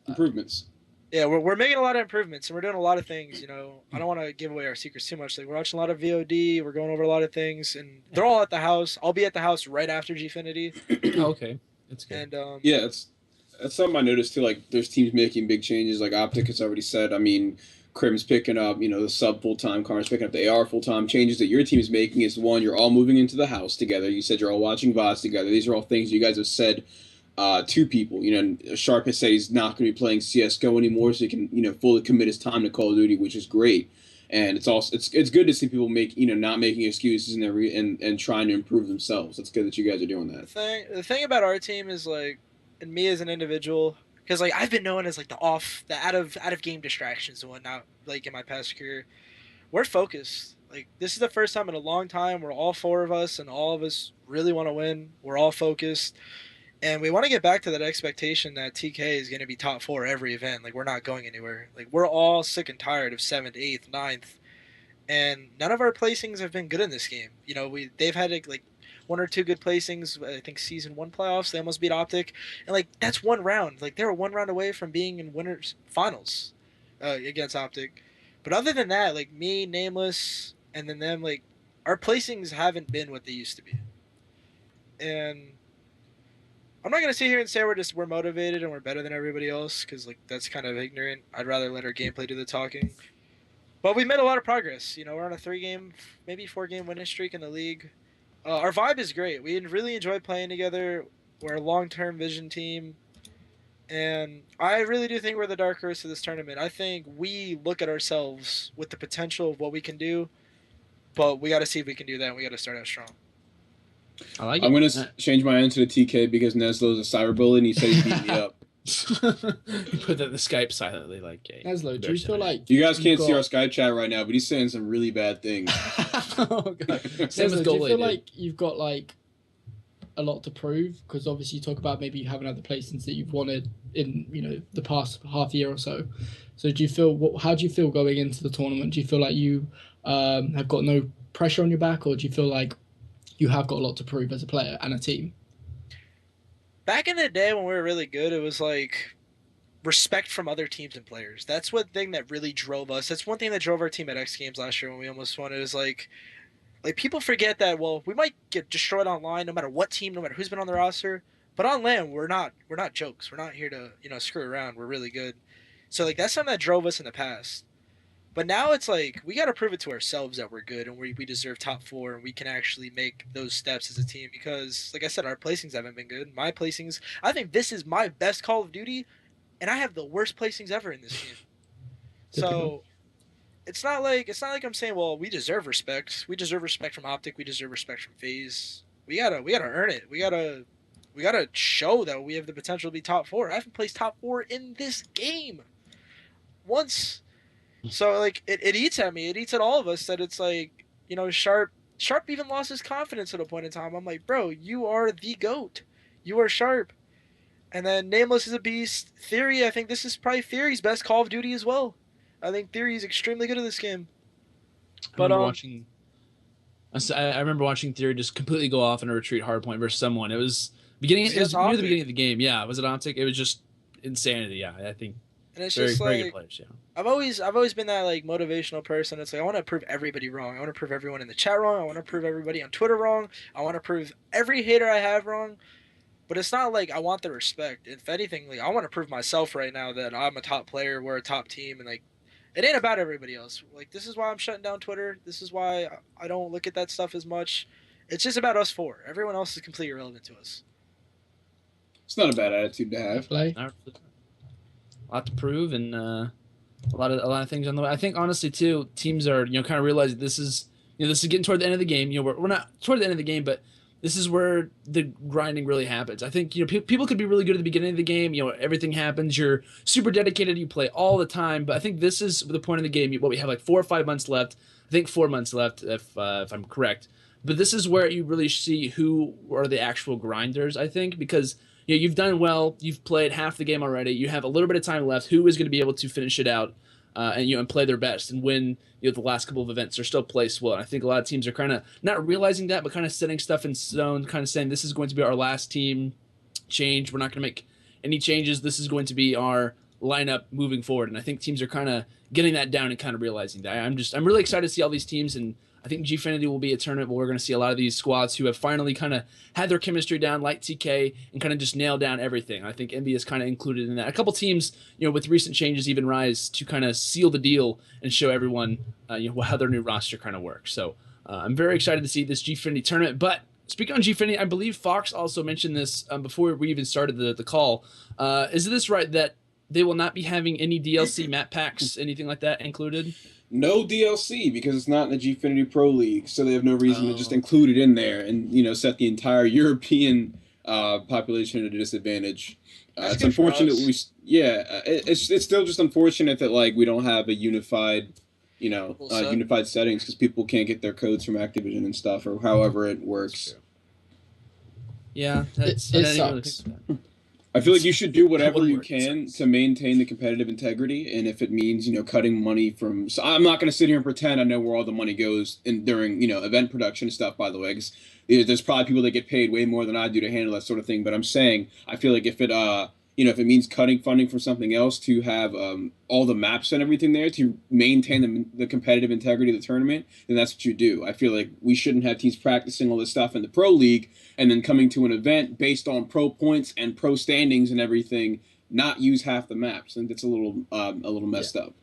improvements. Yeah, we're making a lot of improvements and we're doing a lot of things. I don't want to give away our secrets too much. Like we're watching a lot of VOD. We're going over a lot of things, and they're all at the house. I'll be at the house right after Gfinity. Oh, okay, that's good. And yeah, that's something I noticed too. Like there's teams making big changes. Like Optic has already said. I mean, Crim's picking up, the sub full-time, Karn's picking up the AR full-time. Changes that your team is making is, one, you're all moving into the house together. You said you're all watching VODs together. These are all things you guys have said to people. Sharp has said he's not going to be playing CSGO anymore, so he can, fully commit his time to Call of Duty, which is great. And it's also it's good to see people not making excuses and trying to improve themselves. It's good that you guys are doing that. The thing about our team is, like, and me as an individual, because like I've been known as like the out of game distractions and whatnot, like in my past career. We're focused. Like this is the first time in a long time where all 4 of us and all of us really want to win. We're all focused, and we want to get back to that expectation that TK is going to be top 4 every event. Like we're not going anywhere. Like we're all sick and tired of 7th, 8th, 9th, and none of our placings have been good in this game. They've had like 1 or 2 good placings. I think season 1 playoffs, they almost beat Optic, and like that's 1 round. Like they were 1 round away from being in winners finals against Optic. But other than that, like me, Nameless, and then them, like our placings haven't been what they used to be. And I'm not gonna sit here and say we're motivated and we're better than everybody else, because like that's kind of ignorant. I'd rather let our gameplay do the talking. But we've made a lot of progress. We're on a 3-game, maybe 4-game winning streak in the league. Our vibe is great. We really enjoy playing together. We're a long-term vision team. And I really do think we're the dark horse of this tournament. I think we look at ourselves with the potential of what we can do, but we got to see if we can do that, and we got to start out strong. I like it. I'm going to change my answer to TK because Neslo is a cyberbully, and he said he beat me up. Put the Skype silently, like, hey, Neslo, do you feel like you guys can't see our Skype chat right now, but he's saying some really bad things. Oh, God. Neslo, do you feel like you've got like a lot to prove? Because obviously you talk about maybe you haven't had the placings that you've wanted in, you know, the past half year or so. So do you feel, how do you feel going into the tournament? Do you feel like you have got no pressure on your back, or do you feel like you have got a lot to prove as a player and a team? Back in the day when we were really good, it was like respect from other teams and players. That's one thing that really drove us. That's one thing that drove our team at X Games last year when we almost won. It was like people forget that, well, we might get destroyed online no matter what team, no matter who's been on the roster, but on land we're not jokes. We're not here to, you know, screw around. We're really good. So like that's something that drove us in the past. But now it's like we got to prove it to ourselves that we're good and we deserve top 4 and we can actually make those steps as a team, because like I said, our placings haven't been good. My placings, I think this is my best Call of Duty, and I have the worst placings ever in this game. So it's not like I'm saying, well, we deserve respect. We deserve respect from Optic. We deserve respect from FaZe. We gotta earn it. We gotta show that we have the potential to be top 4. I haven't placed top 4 in this game once. So like it eats at me. It eats at all of us that it's like, you know, Sharp even lost his confidence at a point in time. I'm like, bro, you are the GOAT. You are Sharp. And then Nameless is a beast. Theory, I think this is probably Theory's best Call of Duty as well. I think Theory is extremely good at this game. But I remember watching Theory just completely go off in a retreat hardpoint versus someone. It was near the beginning of the game. Yeah, was it Optic? It was just insanity. Yeah, I think. And it's very, just very like, good players, yeah. I've always been that like motivational person. It's like I want to prove everybody wrong. I want to prove everyone in the chat wrong. I want to prove everybody on Twitter wrong. I want to prove every hater I have wrong. But it's not like I want the respect. If anything, like I want to prove myself right now that I'm a top player, we're a top team, and like it ain't about everybody else. Like this is why I'm shutting down Twitter. This is why I don't look at that stuff as much. It's just about us 4. Everyone else is completely irrelevant to us. It's not a bad attitude to have. A lot to prove, and a lot of things on the way. I think honestly too, teams are, you know, kind of realizing this is getting toward the end of the game. You know, we're not toward the end of the game, but this is where the grinding really happens. I think, you know, people could be really good at the beginning of the game. You know, everything happens. You're super dedicated. You play all the time. But I think this is the point of the game. What we have like 4 or 5 months left. I think 4 months left, if I'm correct. But this is where you really see who are the actual grinders, I think, because you know, you've done well. You've played half the game already. You have a little bit of time left. Who is going to be able to finish it out and play their best and win, you know, the last couple of events are still placed well. And I think a lot of teams are kind of not realizing that, but kind of setting stuff in stone, kind of saying this is going to be our last team change. We're not going to make any changes. This is going to be our lineup moving forward. And I think teams are kind of getting that down and kind of realizing that. I'm really excited to see all these teams, and I think Gfinity will be a tournament where we're going to see a lot of these squads who have finally kind of had their chemistry down, like TK, and kind of just nailed down everything. I think Envy is kind of included in that. A couple teams, you know, with recent changes even rise to kind of seal the deal and show everyone, you know, how their new roster kind of works. So I'm very excited to see this Gfinity tournament. But speaking on Gfinity, I believe Fox also mentioned this before we even started the call. Is this right that they will not be having any DLC map packs, anything like that included? No DLC because it's not in the Gfinity Pro League, so they have no reason to just include it in there and, you know, set the entire European population at a disadvantage. It's unfortunate. It's still just unfortunate that like we don't have a unified, you know, unified settings because people can't get their codes from Activision and stuff or however it works. Yeah, it sucks. I feel like you should do whatever you can to maintain the competitive integrity, and if it means, you know, cutting money from... So I'm not going to sit here and pretend I know where all the money goes during, you know, event production and stuff, by the way, because there's probably people that get paid way more than I do to handle that sort of thing, but I'm saying, I feel like if it, you know, if it means cutting funding from something else to have all the maps and everything there to maintain the competitive integrity of the tournament, then that's what you do. I feel like we shouldn't have teams practicing all this stuff in the Pro League and then coming to an event based on pro points and pro standings and everything, not use half the maps. I think that's a little messed up.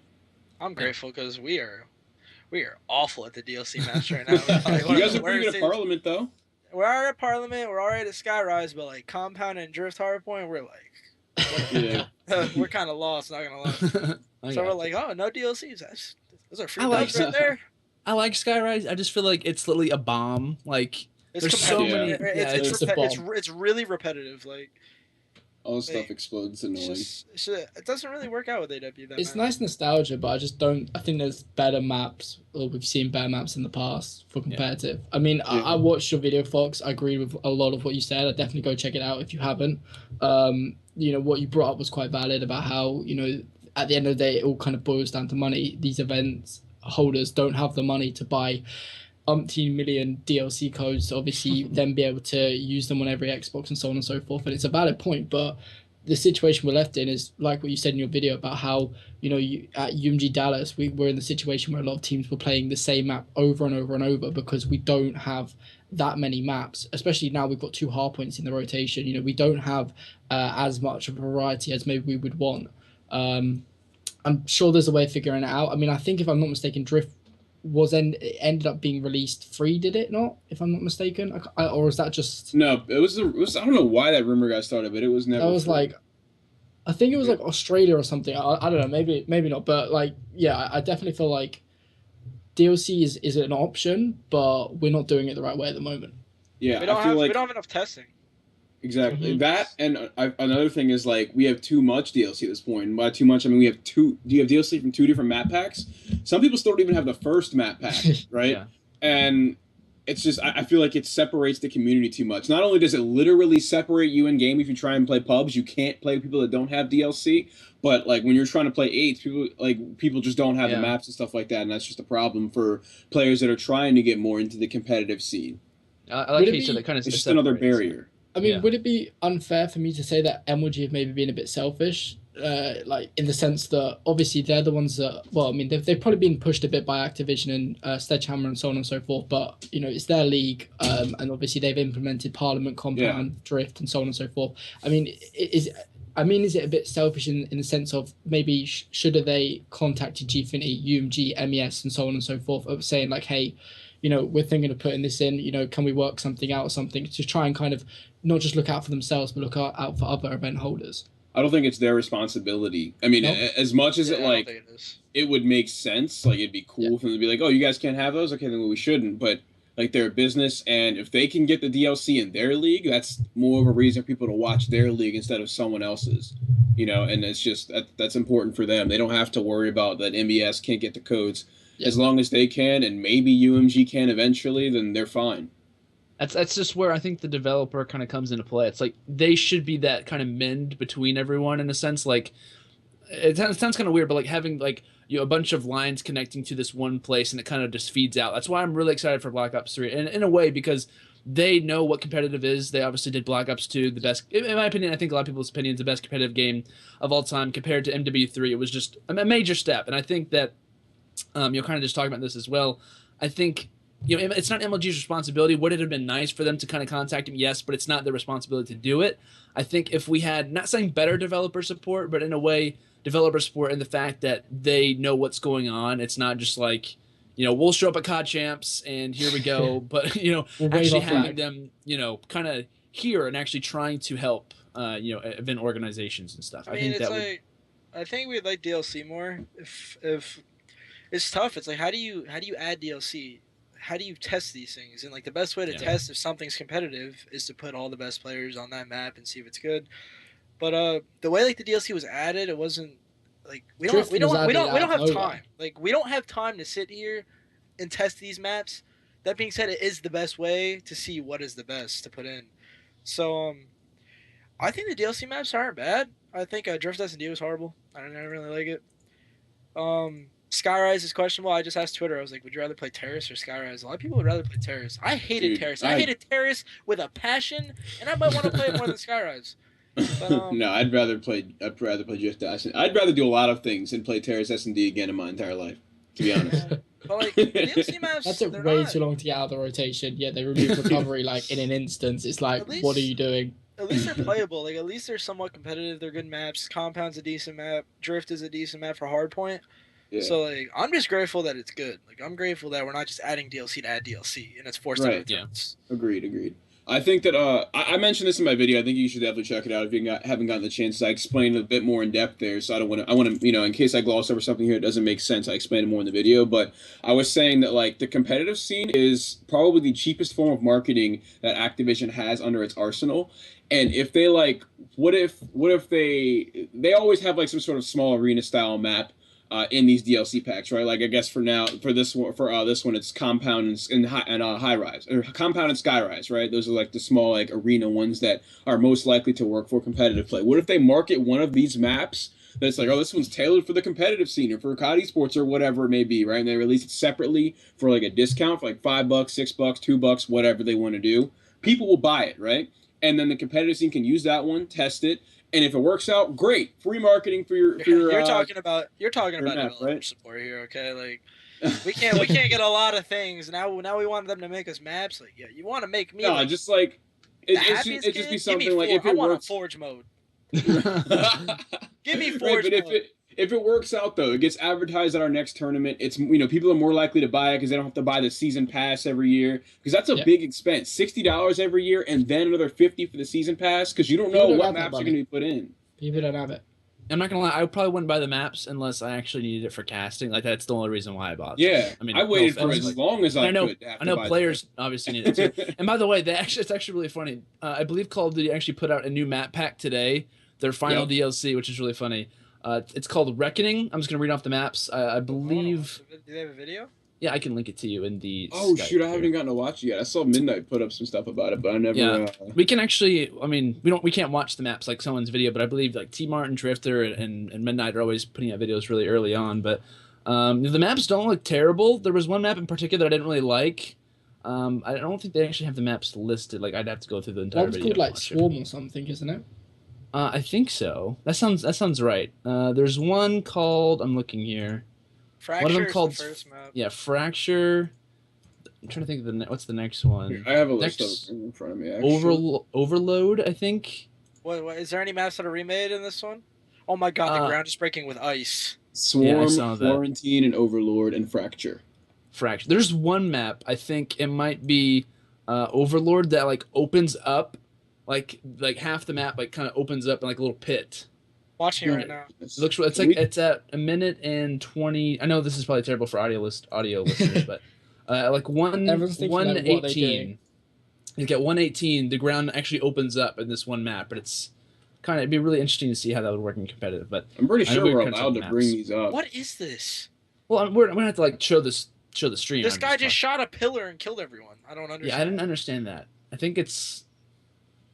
I'm grateful because we are awful at the DLC maps right now. You guys are pretty good at Parliament, though. We're alright at Parliament, we're alright at Skyrise, but like Compound and Drift Hardpoint, we're like, we're kind of lost, not gonna lie. So we're like, oh, no DLCs. Those are free bugs right there. I like Skyrise. I just feel like it's literally a bomb. Like, it's there's so many. It's really repetitive. Like, All the stuff explodes. Annoying. It doesn't really work out with AW. It's nice nostalgia, but I just don't. I think there's better maps, or we've seen better maps in the past for competitive. I mean, I watched your video, Fox. I agree with a lot of what you said. I'd definitely go check it out if you haven't. What you brought up was quite valid about how, at the end of the day, it all kind of boils down to money. These events holders don't have the money to buy umpteen million DLC codes to obviously then be able to use them on every Xbox and so on and so forth. And it's a valid point, but the situation we're left in is like what you said in your video about how, at UMG Dallas, we were in the situation where a lot of teams were playing the same map over and over and over because we don't have that many maps, especially now we've got 2 hardpoints in the rotation. We don't have as much of a variety as maybe we would want. I'm sure there's a way of figuring it out. I mean, I think if I'm not mistaken, Drift ended up being released free, did it not? If I'm not mistaken, or was that just? No, it was. I don't know why that rumor got started, but it was never. That was free. I think it was like Australia or something. I don't know, maybe not, but I definitely feel like DLC is an option, but we're not doing it the right way at the moment. Yeah, we don't have enough testing. Exactly. That, and another thing is we have too much DLC at this point. And by too much, I mean we have do you have DLC from 2 different map packs? Some people still don't even have the first map pack, right? Yeah. And it's just, I feel like it separates the community too much. Not only does it literally separate you in game if you try and play pubs, you can't play with people that don't have DLC, but when you're trying to play 8s, people just don't have the maps and stuff like that, and that's just a problem for players that are trying to get more into the competitive scene. I like how you said that kind of. It's just another barrier. I mean, would it be unfair for me to say that MLG have maybe been a bit selfish? In the sense that obviously they're the ones that, they've probably been pushed a bit by Activision and Sledgehammer and so on and so forth, but, it's their league, and obviously they've implemented Parliament, Compound, Drift, and so on and so forth. I mean, is it a bit selfish in the sense of maybe should have they contacted Gfinity, UMG, MES, and so on and so forth, of saying hey, we're thinking of putting this in, can we work something out or something to try and kind of not just look out for themselves, but look out for other event holders? I don't think it's their responsibility. I mean, as much as it would make sense, it'd be cool for them to be oh, you guys can't have those? Okay, then we shouldn't. But, they're a business, and if they can get the DLC in their league, that's more of a reason for people to watch their league instead of someone else's. And it's just, that's important for them. They don't have to worry about that MES can't get the codes. Yeah. As long as they can, and maybe UMG can eventually, then they're fine. That's just where I think the developer kind of comes into play. It's they should be that kind of mend between everyone in a sense. It sounds kind of weird, but having a bunch of lines connecting to this one place, and it kind of just feeds out. That's why I'm really excited for Black Ops 3, and in a way because they know what competitive is. They obviously did Black Ops 2, the best, in my opinion. I think a lot of people's opinions, the best competitive game of all time compared to MW3. It was just a major step, and I think that kind of just talking about this as well. I think. It's not MLG's responsibility. Would it have been nice for them to kind of contact him? Yes, but it's not their responsibility to do it. I think if we had, not saying better developer support, but in a way, developer support in the fact that they know what's going on. It's not just we'll show up at COD Champs and here we go. But, we'll actually having them, kind of here and actually trying to help, event organizations and stuff. I think we'd like DLC more. If it's tough. It's how do you add DLC? How do you test these things? And the best way to test if something's competitive is to put all the best players on that map and see if it's good. But the way the DLC was added, it wasn't we don't have time. We don't have time to sit here and test these maps. That being said, it is the best way to see what is the best to put in. So I think the DLC maps aren't bad. I think Drift S&D was horrible. I didn't really like it. Skyrise is questionable. I just asked Twitter. I was would you rather play Terrace or Skyrise? A lot of people would rather play Terrace. I hated Terrace. I hated Terrace with a passion, and I might want to play it more than Skyrise. But, no, I'd rather play just S&D. I'd rather do a lot of things than play Terrace S&D again in my entire life, to be honest. But DLC maps, that took way too long to get out of the rotation. Yeah, they removed recovery in an instance. It's what are you doing? At least they're playable. At least they're somewhat competitive. They're good maps. Compound's a decent map. Drift is a decent map for Hardpoint. Yeah. So I'm just grateful that it's good. I'm grateful that we're not just adding DLC to add DLC and it's forced out of Agreed. I think that I mentioned this in my video. I think you should definitely check it out if you haven't gotten the chance. I explained it a bit more in depth there, so I don't want to. I want to, in case I gloss over something here, it doesn't make sense. I explained it more in the video, but I was saying that like the competitive scene is probably the cheapest form of marketing that Activision has under its arsenal. And if they like, what if they always have like some sort of small arena style map in these DLC packs, right? Like I guess for this one it's compound and high rise, or compound and sky rise, right? Those are like the small like arena ones that are most likely to work for competitive play. What if they market one of these maps that's like, oh, this one's tailored for the competitive scene or for COD esports or whatever it may be, right? And they release it separately for like a discount for like $5, $6, $2, whatever they want to do. People will buy it, right? And then the competitive scene can use that one, test it. And if it works out, great. Free marketing for your you're talking about map, developer right? support here, okay? Like we can't get a lot of things. Now we want them to make us maps. Like, yeah, you want to make me just like it just be something like if it want works. a forge mode. Give me forge right, but mode. If it works out though, it gets advertised at our next tournament. It's people are more likely to buy it because they don't have to buy the season pass every year, because that's a big expense, $60 every year, and then another $50 for the season pass because you don't know what maps are going to be put in. People don't have it. I'm not gonna lie, I probably wouldn't buy the maps unless I actually needed it for casting. Like that's the only reason why I bought it. Yeah, I mean, I waited for as long as I could. I know players obviously need it too. And by the way, it's actually really funny. I believe Call of Duty actually put out a new map pack today, their final DLC, which is really funny. It's called Reckoning. I'm just gonna read off the maps. I believe. Do they have a video? Yeah, I can link it to you in the. Oh Skype shoot! I haven't even gotten to watch it yet. I saw Midnight put up some stuff about it, but I never. Yeah, we can actually. I mean, we can't watch the maps like someone's video, but I believe like T Martin, Drifter, and Midnight are always putting out videos really early on. But the maps don't look terrible. There was one map in particular that I didn't really like. I don't think they actually have the maps listed. Like I'd have to go through the entire video. One's called like Swarm or something, isn't it? I think so. That sounds right. There's one called. I'm looking here. Fracture one of them called the first map. Yeah, Fracture. I'm trying to think of what's the next one. I have a list of in front of me. Overload, I think. What is there any maps that are remade in this one? Oh my god, the ground is breaking with ice. Swarm, Quarantine, and Overlord, and Fracture. Fracture. There's one map, I think it might be Overlord, that like opens up, like half the map like kind of opens up in like a little pit. Watching it right now. It looks. It's like it's at 1:20. I know this is probably terrible for audio listeners, but like 1:18. You get 1:18. The ground actually opens up in this one map, but it'd be really interesting to see how that would work in competitive. But I'm pretty sure we're allowed to bring these up. What is this? Well, we're gonna have to like show the stream. This guy just shot a pillar and killed everyone. I don't understand. Yeah, I didn't understand that. I think it's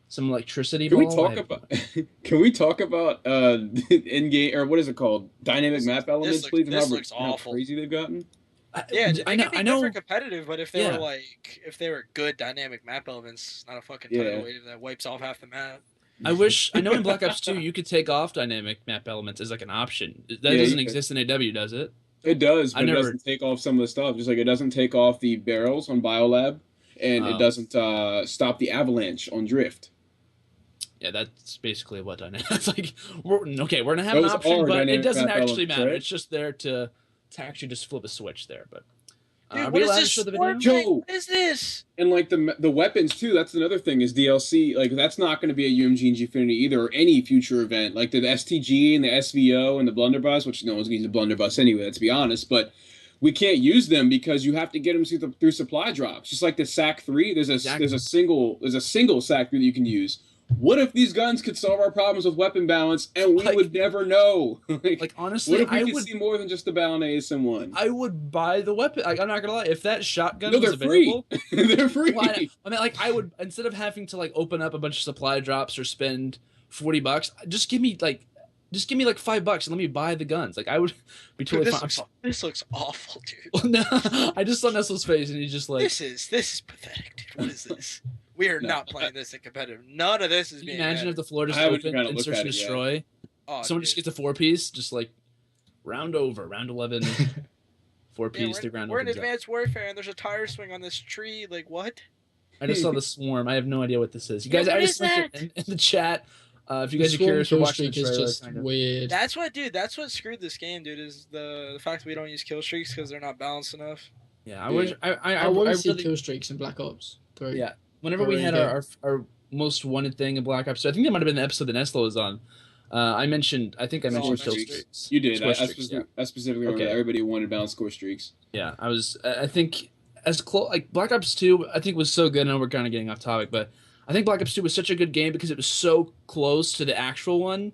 some electricity. Can we talk about in-game, or what is it called? Dynamic map elements, please. This looks awful. How crazy they've gotten. I know. For competitive, but if they were good dynamic map elements, not a fucking tidal wave that wipes off half the map. I know in Black Ops 2 you could take off dynamic map elements as like an option. That doesn't exist in AW, does it? It does, but it doesn't take off some of the stuff. Just like it doesn't take off the barrels on Biolab, and it doesn't stop the avalanche on Drift. Yeah, that's basically what dynamic. It's like we're gonna have an option, but it doesn't actually matter. Right? It's just there to actually just flip a switch there. But dude, what is this? What is this? And like the weapons too. That's another thing is DLC. Like that's not going to be a UMG and Gfinity either, or any future event. Like the STG and the SVO and the Blunderbuss, which no one's going to use the Blunderbuss anyway. Let's be honest, but we can't use them because you have to get them through supply drops. Just like the SAC 3, there's a single SAC 3 that you can use. What if these guns could solve our problems with weapon balance and we would never know? Honestly, what if we could see more than just the Balon ASM1? I would buy the weapon. I'm not gonna lie. If that shotgun was available, they're free. Well, I mean, I would, instead of having to open up a bunch of supply drops or spend $40, just give me like $5 and let me buy the guns. Like I would be totally fine. This looks awful, dude. Well, no, I just saw Nestle's face and he's just like, this is pathetic, dude. What is this? We are not playing this in competitive. None of this is being. Imagine if the floor just opened and search and destroy. Oh, someone just gets a 4-piece, just like round 11, 4-piece. The ground. We're in Advanced Warfare and there's a tire swing on this tree. Like what? I just saw the swarm. I have no idea what this is. You guys, I just linked it in the chat. If you guys are curious to watch the trailer, is just weird. That's what screwed this game, dude. Is the fact that we don't use kill streaks because they're not balanced enough. Yeah, I want to see kill streaks in Black Ops 3. Yeah. whenever we had our most wanted thing in Black Ops 2, I think that might have been the episode that Neslo was on. I mentioned kill streaks. You did. I specifically remember that. Everybody wanted balanced score streaks. Yeah, I think as close like Black Ops 2, I think was so good. I know we're kind of getting off topic, but I think Black Ops 2 was such a good game because it was so close to the actual one.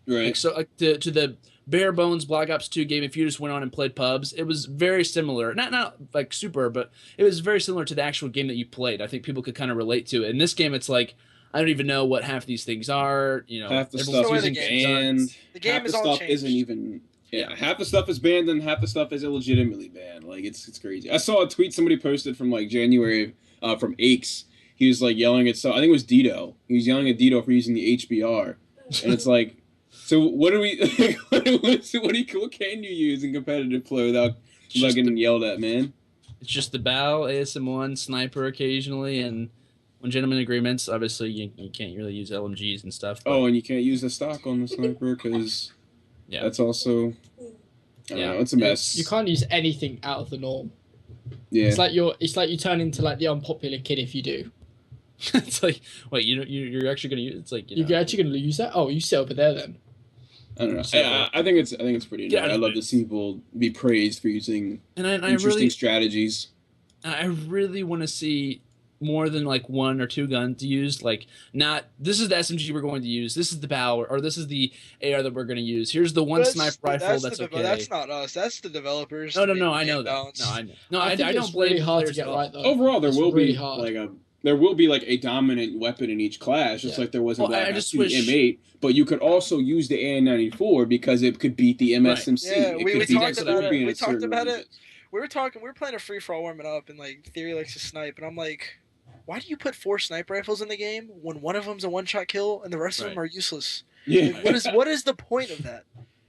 Right. Like, so to the bare bones Black Ops 2 game, if you just went on and played pubs, it was very similar. Not like super, but it was very similar to the actual game that you played. I think people could kind of relate to it. In this game, it's like I don't even know what half these things are. You know, half the stuff isn't banned. The game is all stuff changed. Isn't even. Yeah, half the stuff is banned and half the stuff is illegitimately banned. Like it's crazy. I saw a tweet somebody posted from like January from Akes. He was like yelling at I think it was Dito. He was yelling at Dito for using the HBR, and it's like. So what do we? What can you use in competitive play without getting yelled at, man? It's just the BAL, ASM1, sniper occasionally, and legitimate agreements. Obviously, you can't really use LMGs and stuff. Oh, and you can't use the stock on the sniper because that's also I don't know, it's a mess. You can't use anything out of the norm. Yeah, it's like you turn into like the unpopular kid if you do. It's like wait, you're actually gonna use it's like you're actually gonna use that? Oh, you sit over there then. I don't know. I think it's pretty annoying. I love to see people be praised for using interesting strategies. I really want to see more than like one or two guns used. Like not this is the SMG we're going to use. This is the BAL or this is the AR that we're going to use. Here's the one sniper rifle that's okay. That's not us. That's the developers. No, I know that. No, I don't blame really hard to get right though. Overall, there will be there will be like a dominant weapon in each class, just like there was in Black Ops 2 M8. But you could also use the AN94 because it could beat the MSMC. Right. Yeah, we talked about it. We talked about it. We were playing a free for all warming up, and like Theory likes to snipe, and I'm like, why do you put 4 sniper rifles in the game when one of them's a one-shot kill and the rest of them are useless? Yeah. Like, what is the point of that?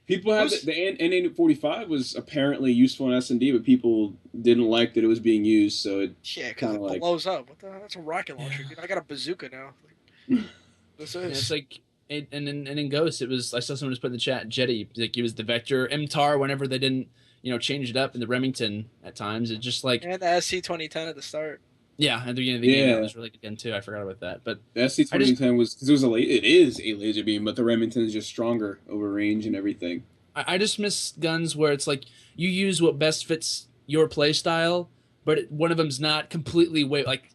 People have the N845 was apparently useful in S&D, but people didn't like that it was being used, so it because it blows up. What the hell? That's a rocket launcher, dude. I got a bazooka now. It's like, and in Ghost, it was I saw someone just put in the chat Jetty, like it was the Vector MTAR whenever they didn't change it up in the Remington at times. It's just like and the SC 2010 at the start. Yeah, at the beginning of the game, that was really good too. I forgot about that, but the SC 2010 was because it is a laser beam, but the Remington is just stronger over range and everything. I just miss guns where it's like you use what best fits your play style, but one of them's not completely like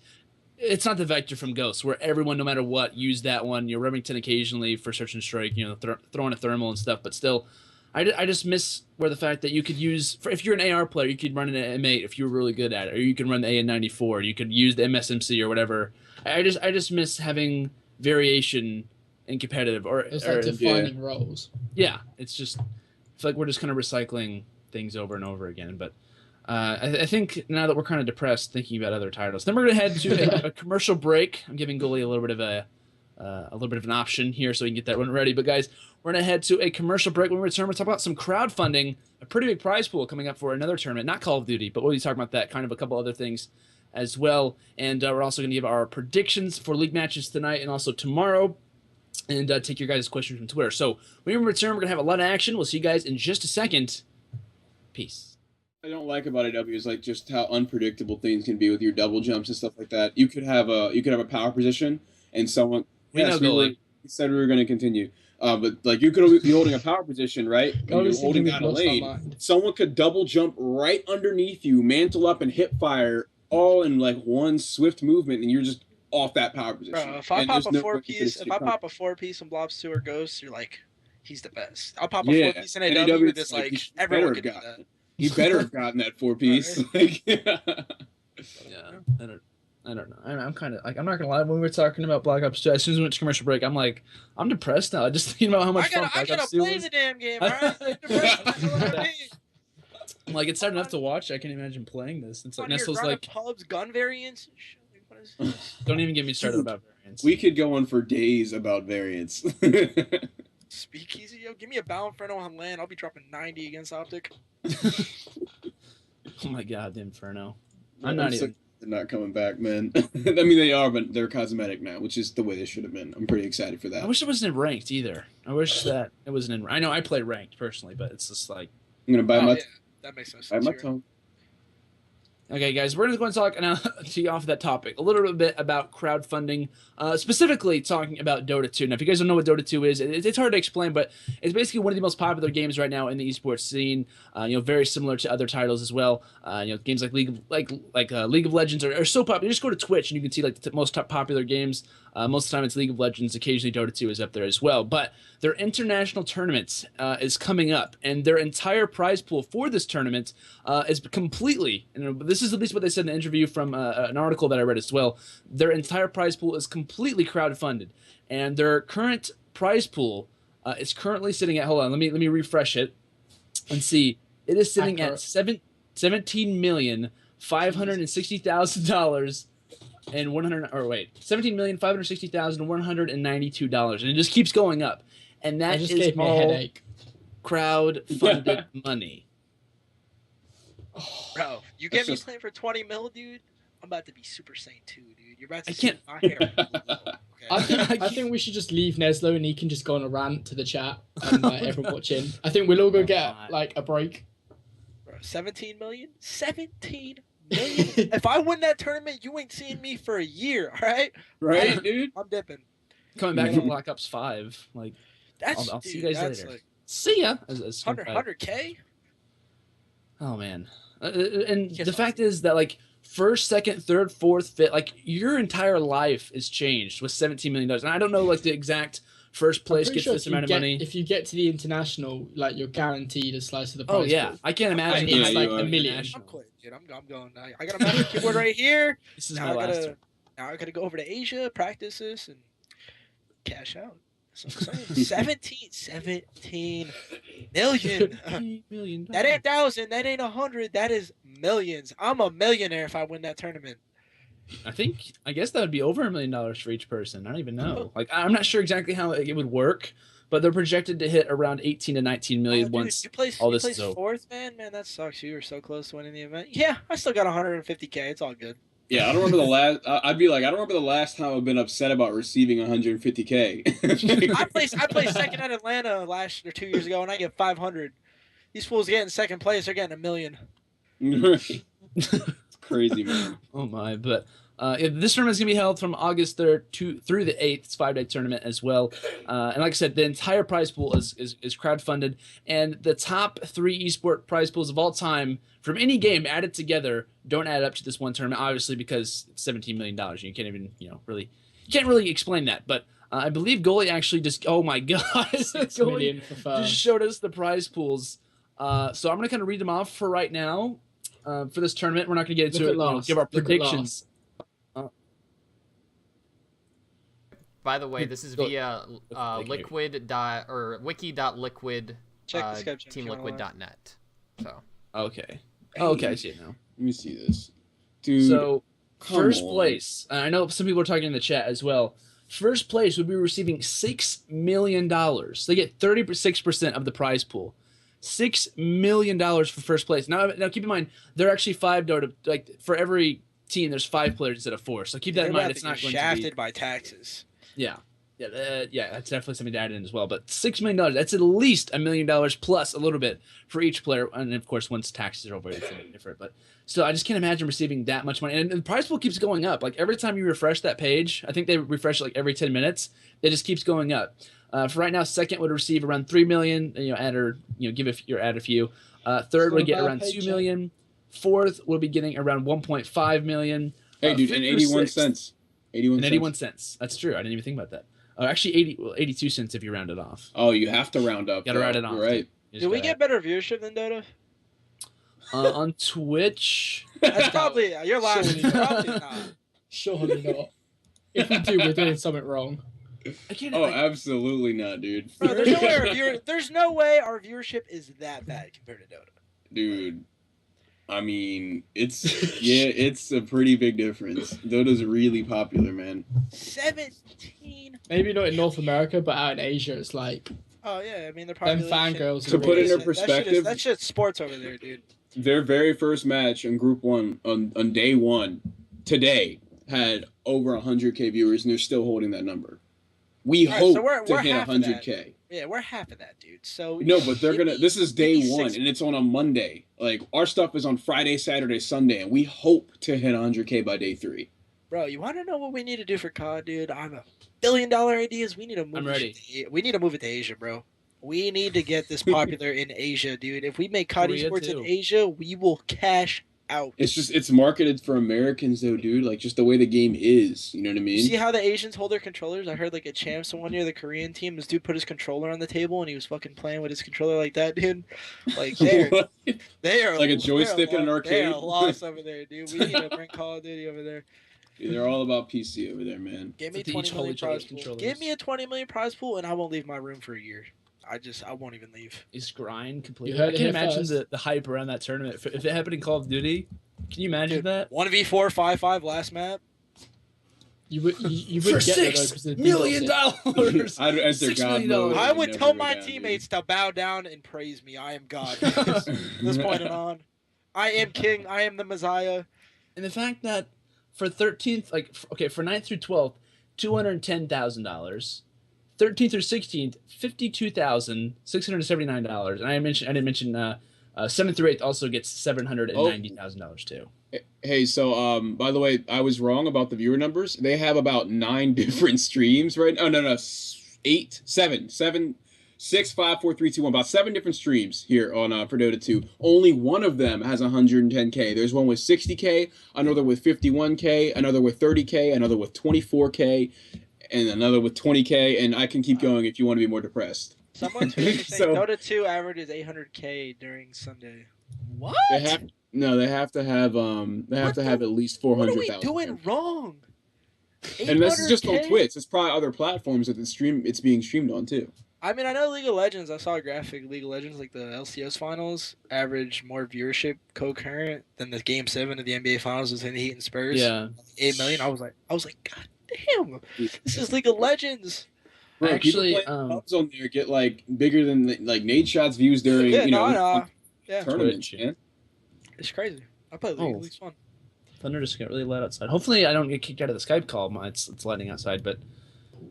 it's not the Vector from Ghost where everyone, no matter what, use that one. Remington occasionally for search and strike, throwing a thermal and stuff, but still. I just miss where the fact that you could use if you're an AR player, you could run an M8 if you were really good at it, or you could run the AN94, you could use the MSMC or whatever. I just miss having variation in competitive it's like defining roles. Yeah, it's just I feel like we're just kind of recycling things over and over again. But I think now that we're kind of depressed thinking about other titles, then we're gonna head to a commercial break. I'm giving Goalie a little bit of an option here so we can get that one ready. But guys, we're going to head to a commercial break. When we return, we'll talk about some crowdfunding, a pretty big prize pool coming up for another tournament, not Call of Duty, but we'll be talking about that, kind of a couple other things as well. And we're also going to give our predictions for league matches tonight and also tomorrow and take your guys' questions from Twitter. So when we return, we're going to have a lot of action. We'll see you guys in just a second. Peace. I don't like about AW is like just how unpredictable things can be with your double jumps and stuff like that. You could have a power position and someone we said we were going to continue. But like you could be holding a power position, right? And you're holding down a lane. Someone could double jump right underneath you, mantle up, and hip fire all in like one swift movement, and you're just off that power position. Bro, if I pop a 4-piece in Blobs 2 or Ghost, you're like, he's the best. I'll pop a 4-piece in AW. This like everyone could do that. He better have gotten that 4-piece. I don't know. I'm kind of like I'm not gonna lie. When we were talking about Black Ops 2, as soon as we went to commercial break, I'm like, I'm depressed now. Just thinking about how much fun Black Ops 2 was. I gotta play the damn game. Right? I'm like, it's hard enough to watch. I can't imagine playing this. It's like Nestle's like pubs, gun variants. Don't even get me started about variants. We could go on for days about variants. Speakeasy, yo, give me a BAL Inferno on land. I'll be dropping 90 against Optic. Oh my god, the Inferno. I'm not even. They're not coming back, man. I mean, they are, but they're cosmetic now, which is the way they should have been. I'm pretty excited for that. I wish it wasn't in ranked either. I wish that it wasn't in. I know I play ranked personally, but it's just like I'm gonna buy my. Yeah. That makes no sense. Buy my tone. Okay, guys, we're going to go and talk now to you off of that topic a little bit about crowdfunding, specifically talking about Dota 2. Now, if you guys don't know what Dota 2 is, it's hard to explain, but it's basically one of the most popular games right now in the esports scene. Very similar to other titles as well. Games like League of Legends are so popular. You just go to Twitch and you can see like the most popular games. Most of the time it's League of Legends. Occasionally Dota 2 is up there as well. But their international tournament is coming up, and their entire prize pool for this tournament is completely, and this is at least what they said in the interview from an article that I read as well, their entire prize pool is completely crowdfunded. And their current prize pool is currently sitting at, hold on, let me refresh it and see. It is sitting at $17,560,000 and $17,560,192, and it just keeps going up, and that just is gave me a all headache. crowd-funded money. Bro, you get me playing for 20 mil, dude. I'm about to be Super Saiyan 2, dude. You're about to I see can't. my hair. Okay. I think we should just leave Neslo and he can just go on a rant to the chat and everyone watching. I think we'll all go get like a break. Bro, 17 million? 17 million? If I win that tournament, you ain't seeing me for a year, all right? Right, dude? I'm dipping. Coming back from Black Ops 5, like I'll see you guys later. Like See ya. 100K? Oh man, and the fact is that like first, second, third, fourth, fifth, like your entire life is changed with $17 million. And I don't know like the exact first place gets this amount of money. If you get to the international, like you're guaranteed a slice of the prize. Oh yeah, pool. I can't imagine. It's like $1 million. I'm quitting, dude. I'm going. I got a master keyboard right here. This is my last. Now I gotta go over to Asia, practice this, and cash out. So I'm saying 17 million. million. That ain't 1,000. That ain't 100. That is millions. I'm a millionaire if I win that tournament. I guess that would be over $1 million for each person. I don't even know. Like I'm not sure exactly how it would work, but they're projected to hit around 18 to 19 million once all this is over. Fourth, man, that sucks. You were so close to winning the event. Yeah, I still got 150K. It's all good. Yeah, I don't remember the last. I'd be like, I don't remember the last time I've been upset about receiving 150K. I placed second at Atlanta 2 years ago, and I get 500. These fools getting second place. They're getting $1 million. It's crazy, man. Oh my! But this tournament is gonna be held from August 3rd through the 8th. It's a 5-day tournament as well. And like I said, the entire prize pool is crowdfunded, and the top 3 esport prize pools of all time from any game added together don't add up to this one tournament, obviously, because it's $17 million. You can't even, really explain that. But I believe Goalie actually just, oh my god, Goalie just showed us the prize pools. So I'm gonna kind of read them off for right now. For this tournament, we're not gonna get into it. Give our predictions. By the way, this is via wiki.liquid teamliquid.net. So okay. Oh, okay, I see it now. Let me see this. Dude, so, first place. I know some people are talking in the chat as well. First place would be receiving $6 million. They get 36% of the prize pool. $6 million for first place. Now keep in mind, there are actually 5 Dota. Like, for every team, there's 5 players instead of 4. So keep that in mind. It's not going to be shafted by taxes. Yeah. Yeah, that's definitely something to add in as well. But $6 million, that's at least $1 million plus a little bit for each player. And of course, once taxes are over, it's a bit different. But still, I just can't imagine receiving that much money. And the prize pool keeps going up. Like every time you refresh that page, I think they refresh it like every 10 minutes. It just keeps going up. For right now, second would receive around $3 million. Add a few. Third would get around $2 million. Fourth will be getting around $1.5 million. Hey, dude, and 81 cents. 81 cents. That's true. I didn't even think about that. Actually, 82 cents if you round it off. Oh, you have to round up. Gotta round it off. Right. Do we get better viewership than Dota? On Twitch? That's probably, you're lying. Probably not. Surely not. If we do, we're doing something wrong. Absolutely not, dude. Bro, there's no way our viewership is that bad compared to Dota. Dude. I mean, it's a pretty big difference. Dota's really popular, man. 17. Maybe not in North America, but out in Asia, it's like. Oh yeah, I mean they're probably. Them fangirls. To put it into perspective, that shit's sports over there, dude. Their very first match in Group 1 on day 1 today had over 100K viewers, and they're still holding that number. We hope to hit 100K. Yeah, we're half of that, dude. So no, but they're gonna. This is day one, and it's on a Monday. Like our stuff is on Friday, Saturday, Sunday, and we hope to hit 100K by day 3. Bro, you want to know what we need to do for COD, dude? I'm a billion-dollar ideas. We need to move. I'm ready. We need to move it to Asia, bro. We need to get this popular in Asia, dude. If we make COD esports in Asia, we will cash out. It's marketed for Americans though, dude. Like just the way the game is, you know what I mean? You see how the Asians hold their controllers? I heard like a champs one year, the Korean team, this dude put his controller on the table and he was fucking playing with his controller like that, dude. Like they are like a joystick in an arcade. They are lost over there, dude. We need to bring Call of Duty over there. Dude, they're all about PC over there, man. Give me 20 million prize pool. Give me a 20 million prize pool and I won't leave my room for a year. I won't even leave. Is grind completely? I can imagine the hype around that tournament. If it happened in Call of Duty, can you imagine that? 1v4, 5-5 last map. You would for get $6 million. I'd enter God mode. I would tell my teammates to bow down and praise me. I am God. This point on. I am king. I am the Messiah. And the fact that for 13th, for 9th through 12th, $210,000. 13th through 16th, $52,679, and I didn't mention 7th through 8th also gets $790,000 too. Hey, so by the way, I was wrong about the viewer numbers. They have about 9 different streams right now. Oh, no, 8, 7, 6, 5, 4, 3, 2, 1. About 7 different streams here on for Dota 2. Only one of them has 110K. There's one with 60K, another with 51K, another with 30K, another with 24K. And another with 20K, and I can keep going if you want to be more depressed. Someone tweeted saying Dota 2 averages 800K during Sunday. What? They have to have at least 400,000. What are we doing wrong? And this is just on Twitch. It's probably other platforms that it's being streamed on too. I mean, I know League of Legends. I saw a graphic. League of Legends, like the LCS finals, average more viewership concurrent than the Game 7 of the NBA Finals between the Heat and Spurs. Yeah, 8 million. I was like, God. Damn, this is League of Legends. Bro, actually, people playing on there get like bigger than like Nate Shot's views during tournaments. Yeah. It's crazy. I play League. League's fun. Thunder just got really loud outside. Hopefully, I don't get kicked out of the Skype call. It's lightning outside, but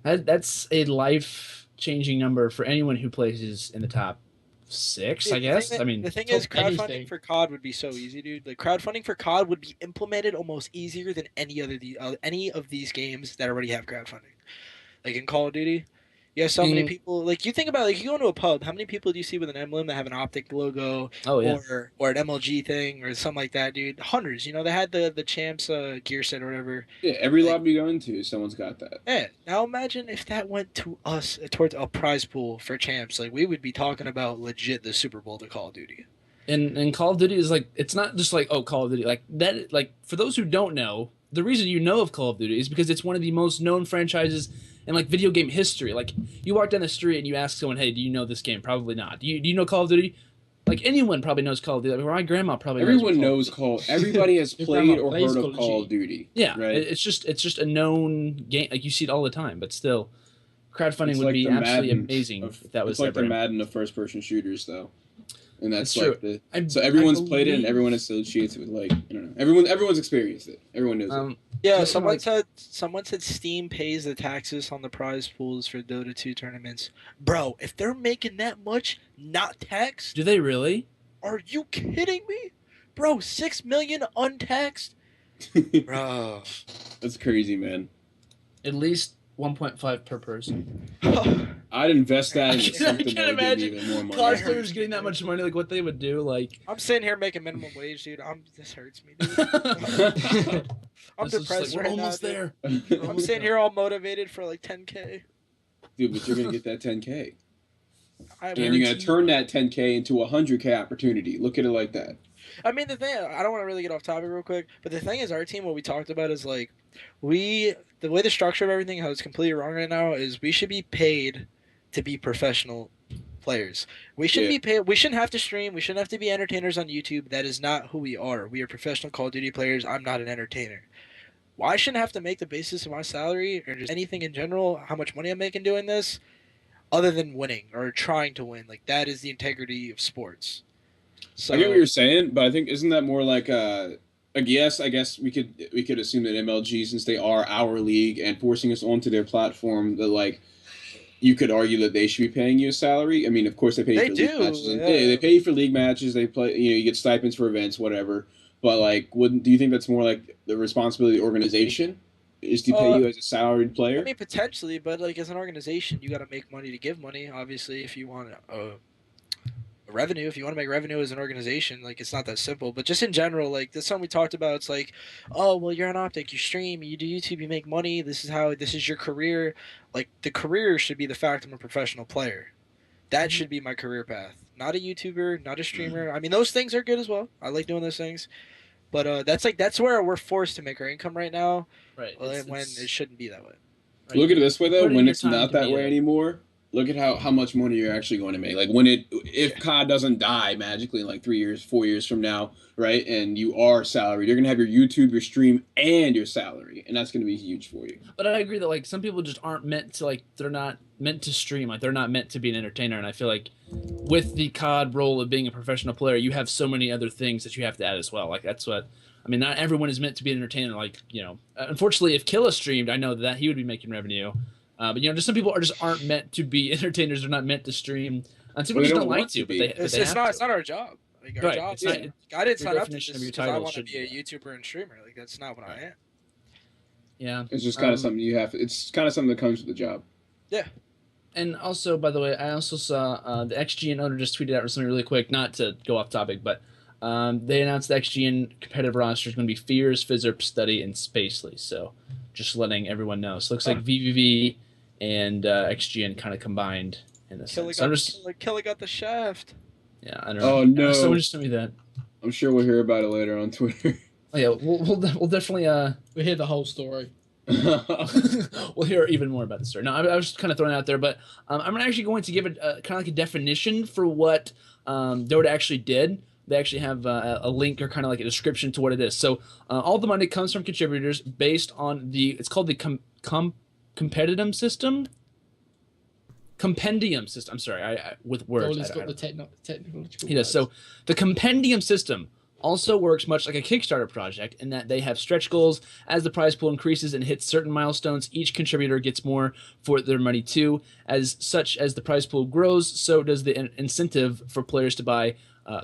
that's a life-changing number for anyone who plays in the top 6. I guess. The thing is, crowdfunding for COD would be so easy, dude. Like crowdfunding for COD would be implemented almost easier than any of these games that already have crowdfunding. Like in Call of Duty, you have so many people. Like you think about, like you go into a pub, how many people do you see with an emblem that have an Optic logo, or an MLG thing or something like that, dude? Hundreds. You know, they had the champs gear set or whatever. Yeah, every lobby you go into, someone's got that. Yeah. Now imagine if that went to us towards a prize pool for champs. Like we would be talking about legit the Super Bowl to Call of Duty. And Call of Duty is like, it's not just like, oh, Call of Duty, like that. Like for those who don't know, the reason you know of Call of Duty is because it's one of the most known franchises in like video game history. Like you walk down the street and you ask someone, "Hey, do you know this game?" Probably not. Do you know Call of Duty? Like anyone probably knows Call of Duty. Like, my grandma probably everyone knows Call. Everybody has played or heard of Call of Duty. Yeah, right? It's just a known game. Like you see it all the time, but still, crowdfunding would be absolutely amazing if that was. It's like the Madden of first-person shooters, though. And that's like so everyone's played it and everyone associates it with like I don't know. Everyone's experienced it. Everyone knows it. Yeah, someone said Steam pays the taxes on the prize pools for Dota 2 tournaments. Bro, if they're making that much not taxed, do they really? Are you kidding me? Bro, 6 million untaxed? Bro. That's crazy, man. At least 1.5 per person. I'd invest that in something I can't that would give me even more money. Cosplayers getting that much money, like what they would do, like. I'm sitting here making minimum wage, dude. This hurts me, dude. I'm depressed right now. There. I'm sitting here all motivated for like 10K. Dude, but you're gonna get that 10K. And you're gonna turn that 10K into a 100K opportunity. Look at it like that. I mean, the thing, I don't want to really get off topic real quick, but the thing is, our team, what we talked about is like, the way the structure of everything, how it's completely wrong right now, is we should be paid to be professional players. We shouldn't be paid. We shouldn't have to stream. We shouldn't have to be entertainers on YouTube. That is not who we are. We are professional Call of Duty players. I'm not an entertainer. Well, I shouldn't have to make the basis of my salary or just anything in general, how much money I'm making doing this, other than winning or trying to win. Like, that is the integrity of sports. So, I get what you're saying, but I think isn't that more like I guess we could assume that MLG, since they are our league and forcing us onto their platform, that like you could argue that they should be paying you a salary. I mean, of course, they pay you for league matches. Yeah. They pay you for league matches. They play. You get stipends for events, whatever. But like, do you think that's more like the responsibility of the organization is to pay you as a salaried player? I mean, potentially, but like as an organization, you got to make money to give money. Obviously, if you want revenue, if you want to make revenue as an organization, like it's not that simple. But just in general, like that's something we talked about. It's like, oh well, you're on Optic, you stream, you do YouTube, you make money. This is your career. Like the career should be the fact I'm a professional player. That should be my career path. Not a YouTuber, not a streamer. I mean, those things are good as well. I like doing those things. But that's where we're forced to make our income right now. Right. When it shouldn't be that way. Right. Look at it this way though, when it's not that way anymore. Look at how much money you're actually going to make. Like if COD doesn't die magically in like 3 years, 4 years from now, right? And you are salaried, you're gonna have your YouTube, your stream, and your salary, and that's gonna be huge for you. But I agree that like some people just aren't meant to they're not meant to stream, like they're not meant to be an entertainer. And I feel like with the COD role of being a professional player, you have so many other things that you have to add as well. Like that's what. I mean, not everyone is meant to be an entertainer. Like, unfortunately, if Killa streamed, I know that he would be making revenue. But just some people aren't meant to be entertainers. They're not meant to stream. And some people just don't like to. But it's not our job. Like our job. I didn't sign up to this because I want to be a YouTuber and streamer. Like that's not what I am. Yeah. It's just kind of something you have. It's kind of something that comes with the job. Yeah. And also, by the way, I also saw the XGN owner just tweeted out something really quick, not to go off topic, but they announced the XGN competitive roster is going to be Fears, Fizzerp, Study, and Spacely. So just letting everyone know. So it looks like VVV and XGN kind of combined in this. Killa got the shaft. Yeah, I don't know. Oh, no. Someone just told me that. I'm sure we'll hear about it later on Twitter. Oh, yeah, we'll definitely... We'll hear the whole story. We'll hear even more about the story. No, I was just kind of throwing it out there, but I'm actually going to give it kind of like a definition for what Dota actually did. They actually have a link or kind of like a description to what it is. So all the money comes from contributors based on it's called the compendium system. Compendium system. I'm sorry, with words. Goalie's got the technical. He does. So the compendium system also works much like a Kickstarter project in that they have stretch goals. As the prize pool increases and hits certain milestones, each contributor gets more for their money too. As the prize pool grows, so does the incentive for players to buy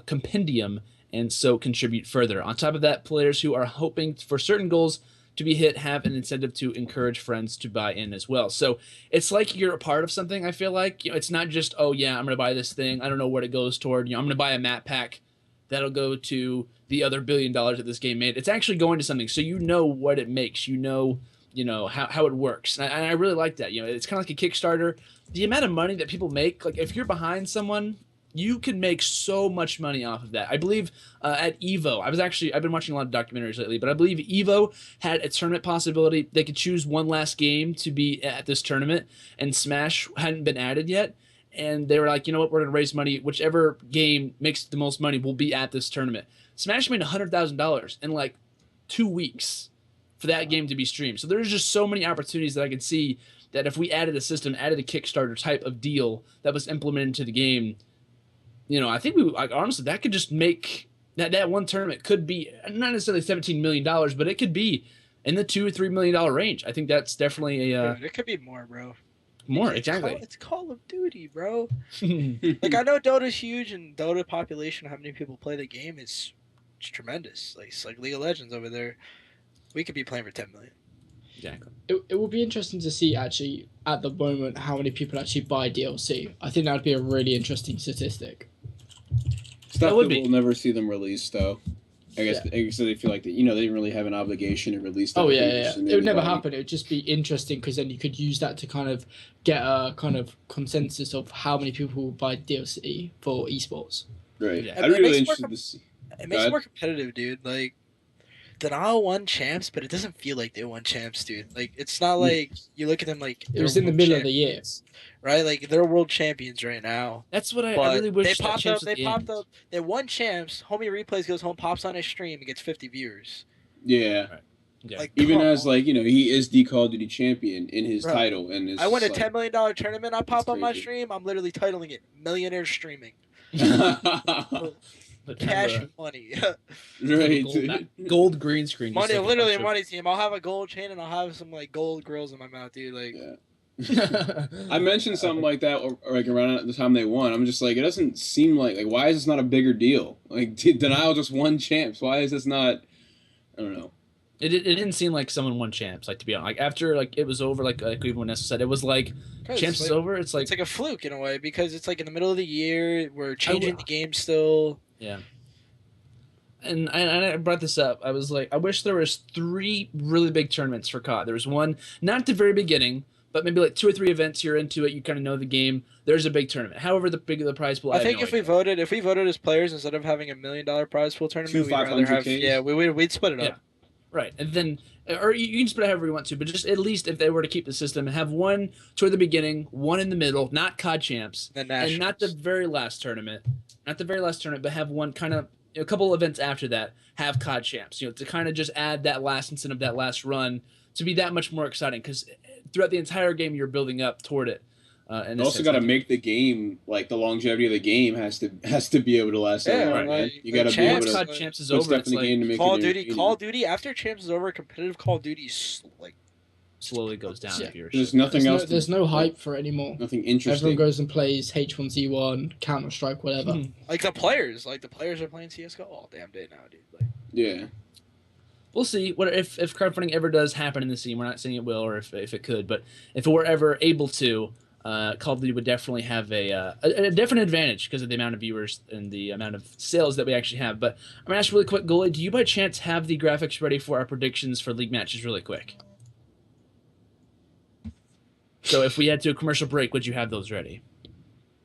compendium and so contribute further. On top of that, players who are hoping for certain goals to be hit have an incentive to encourage friends to buy in as well. So it's like you're a part of something. I feel like it's not just, oh yeah, I'm gonna buy this thing, I don't know what it goes toward, I'm gonna buy a map pack that'll go to the other $1 billion that this game made. It's actually going to something, so what it makes, how it works. And I really like that. It's kind of like a Kickstarter. The amount of money that people make, like if you're behind someone, you can make so much money off of that. I believe at EVO, I've been watching a lot of documentaries lately, but I believe EVO had a tournament possibility. They could choose one last game to be at this tournament, and Smash hadn't been added yet. And they were like, you know what, we're going to raise money. Whichever game makes the most money will be at this tournament. Smash made $100,000 in like 2 weeks for that game to be streamed. So there's just so many opportunities that I could see that if we added a Kickstarter type of deal that was implemented into the game, I think honestly, that could just make that one tournament could be not necessarily $17 million, but it could be in the $2 or $3 million range. I think that's definitely it could be more, bro. More, exactly. It's Call of Duty, bro. Like I know Dota's huge, and Dota population, how many people play the game is tremendous. Like it's like League of Legends over there. We could be playing for 10 million. Exactly. It would be interesting to see actually at the moment how many people actually buy DLC. I think that would be a really interesting statistic. Stuff that we'll never see them release, though. I guess they feel like they didn't really have an obligation to release that. Oh yeah. It would never happen. It would just be interesting because then you could use that to kind of get a kind of consensus of how many people will buy DLC for esports. Right. Yeah. I'd be really interested to see. It makes it more competitive, dude. Like Denial won champs, but it doesn't feel like they won champs, dude. Like it's not like you look at them like it was in the middle of the year, right? Like they're world champions right now. That's what I really wish. They popped up. They won champs. Homie Replays goes home, pops on his stream, and gets 50 viewers. Yeah. Right. Yeah. Like, even as he is the Call of Duty champion in his title, and I win a $10 million tournament. I pop on my stream. I'm literally titling it "Millionaire Streaming." Cash money. Right. Gold green screen. Money, literally money team. I'll have a gold chain and I'll have some like gold grills in my mouth, dude. Like, I mentioned something like that, or like around at the time they won. I'm just like, it doesn't seem like why is this not a bigger deal? Like Denial just won champs. Why is this not? I don't know. It didn't seem like someone won champs. Like to be honest, like after like it was over, like even when Neslo said it was like champs is over. It's like a fluke in a way because it's like in the middle of the year. We're changing the game still. Yeah. And I brought this up. I was like, I wish there was 3 really big tournaments for COD. There was one not at the very beginning, but maybe like 2 or 3 events. You're into it. You kind of know the game. There's a big tournament. However, the bigger the prize pool. I think if we voted as players instead of having $1 million prize pool tournament, we'd rather have we'd split it up. Yeah. Right, and then, or you can split it however you want to, but just at least if they were to keep the system and have one toward the beginning, one in the middle, not COD champs, and not the very last tournament, but have one kind of a couple events after that have COD champs, to kind of just add that last incentive, that last run to be that much more exciting because throughout the entire game you're building up toward it. And also got to make the game like the longevity of the game has to be able to last. Right. You got to be able to. COD champs is over. It's like Call of Duty after champs is over. Competitive Call of Duty slowly goes down. Yeah. There's nothing else. There's no hype for it anymore. Nothing interesting. Everyone goes and plays H1Z1, Counter Strike, whatever. Like the players are playing CS:GO all damn day now, dude. Yeah. We'll see what if crowdfunding ever does happen in the scene. We're not saying it will, or if it could, but if it were ever able to. Call of Duty would definitely have a definite advantage because of the amount of viewers and the amount of sales that we actually have. But I'm going to ask really quick, Goalie, do you by chance have the graphics ready for our predictions for league matches really quick? So if we head to a commercial break, would you have those ready?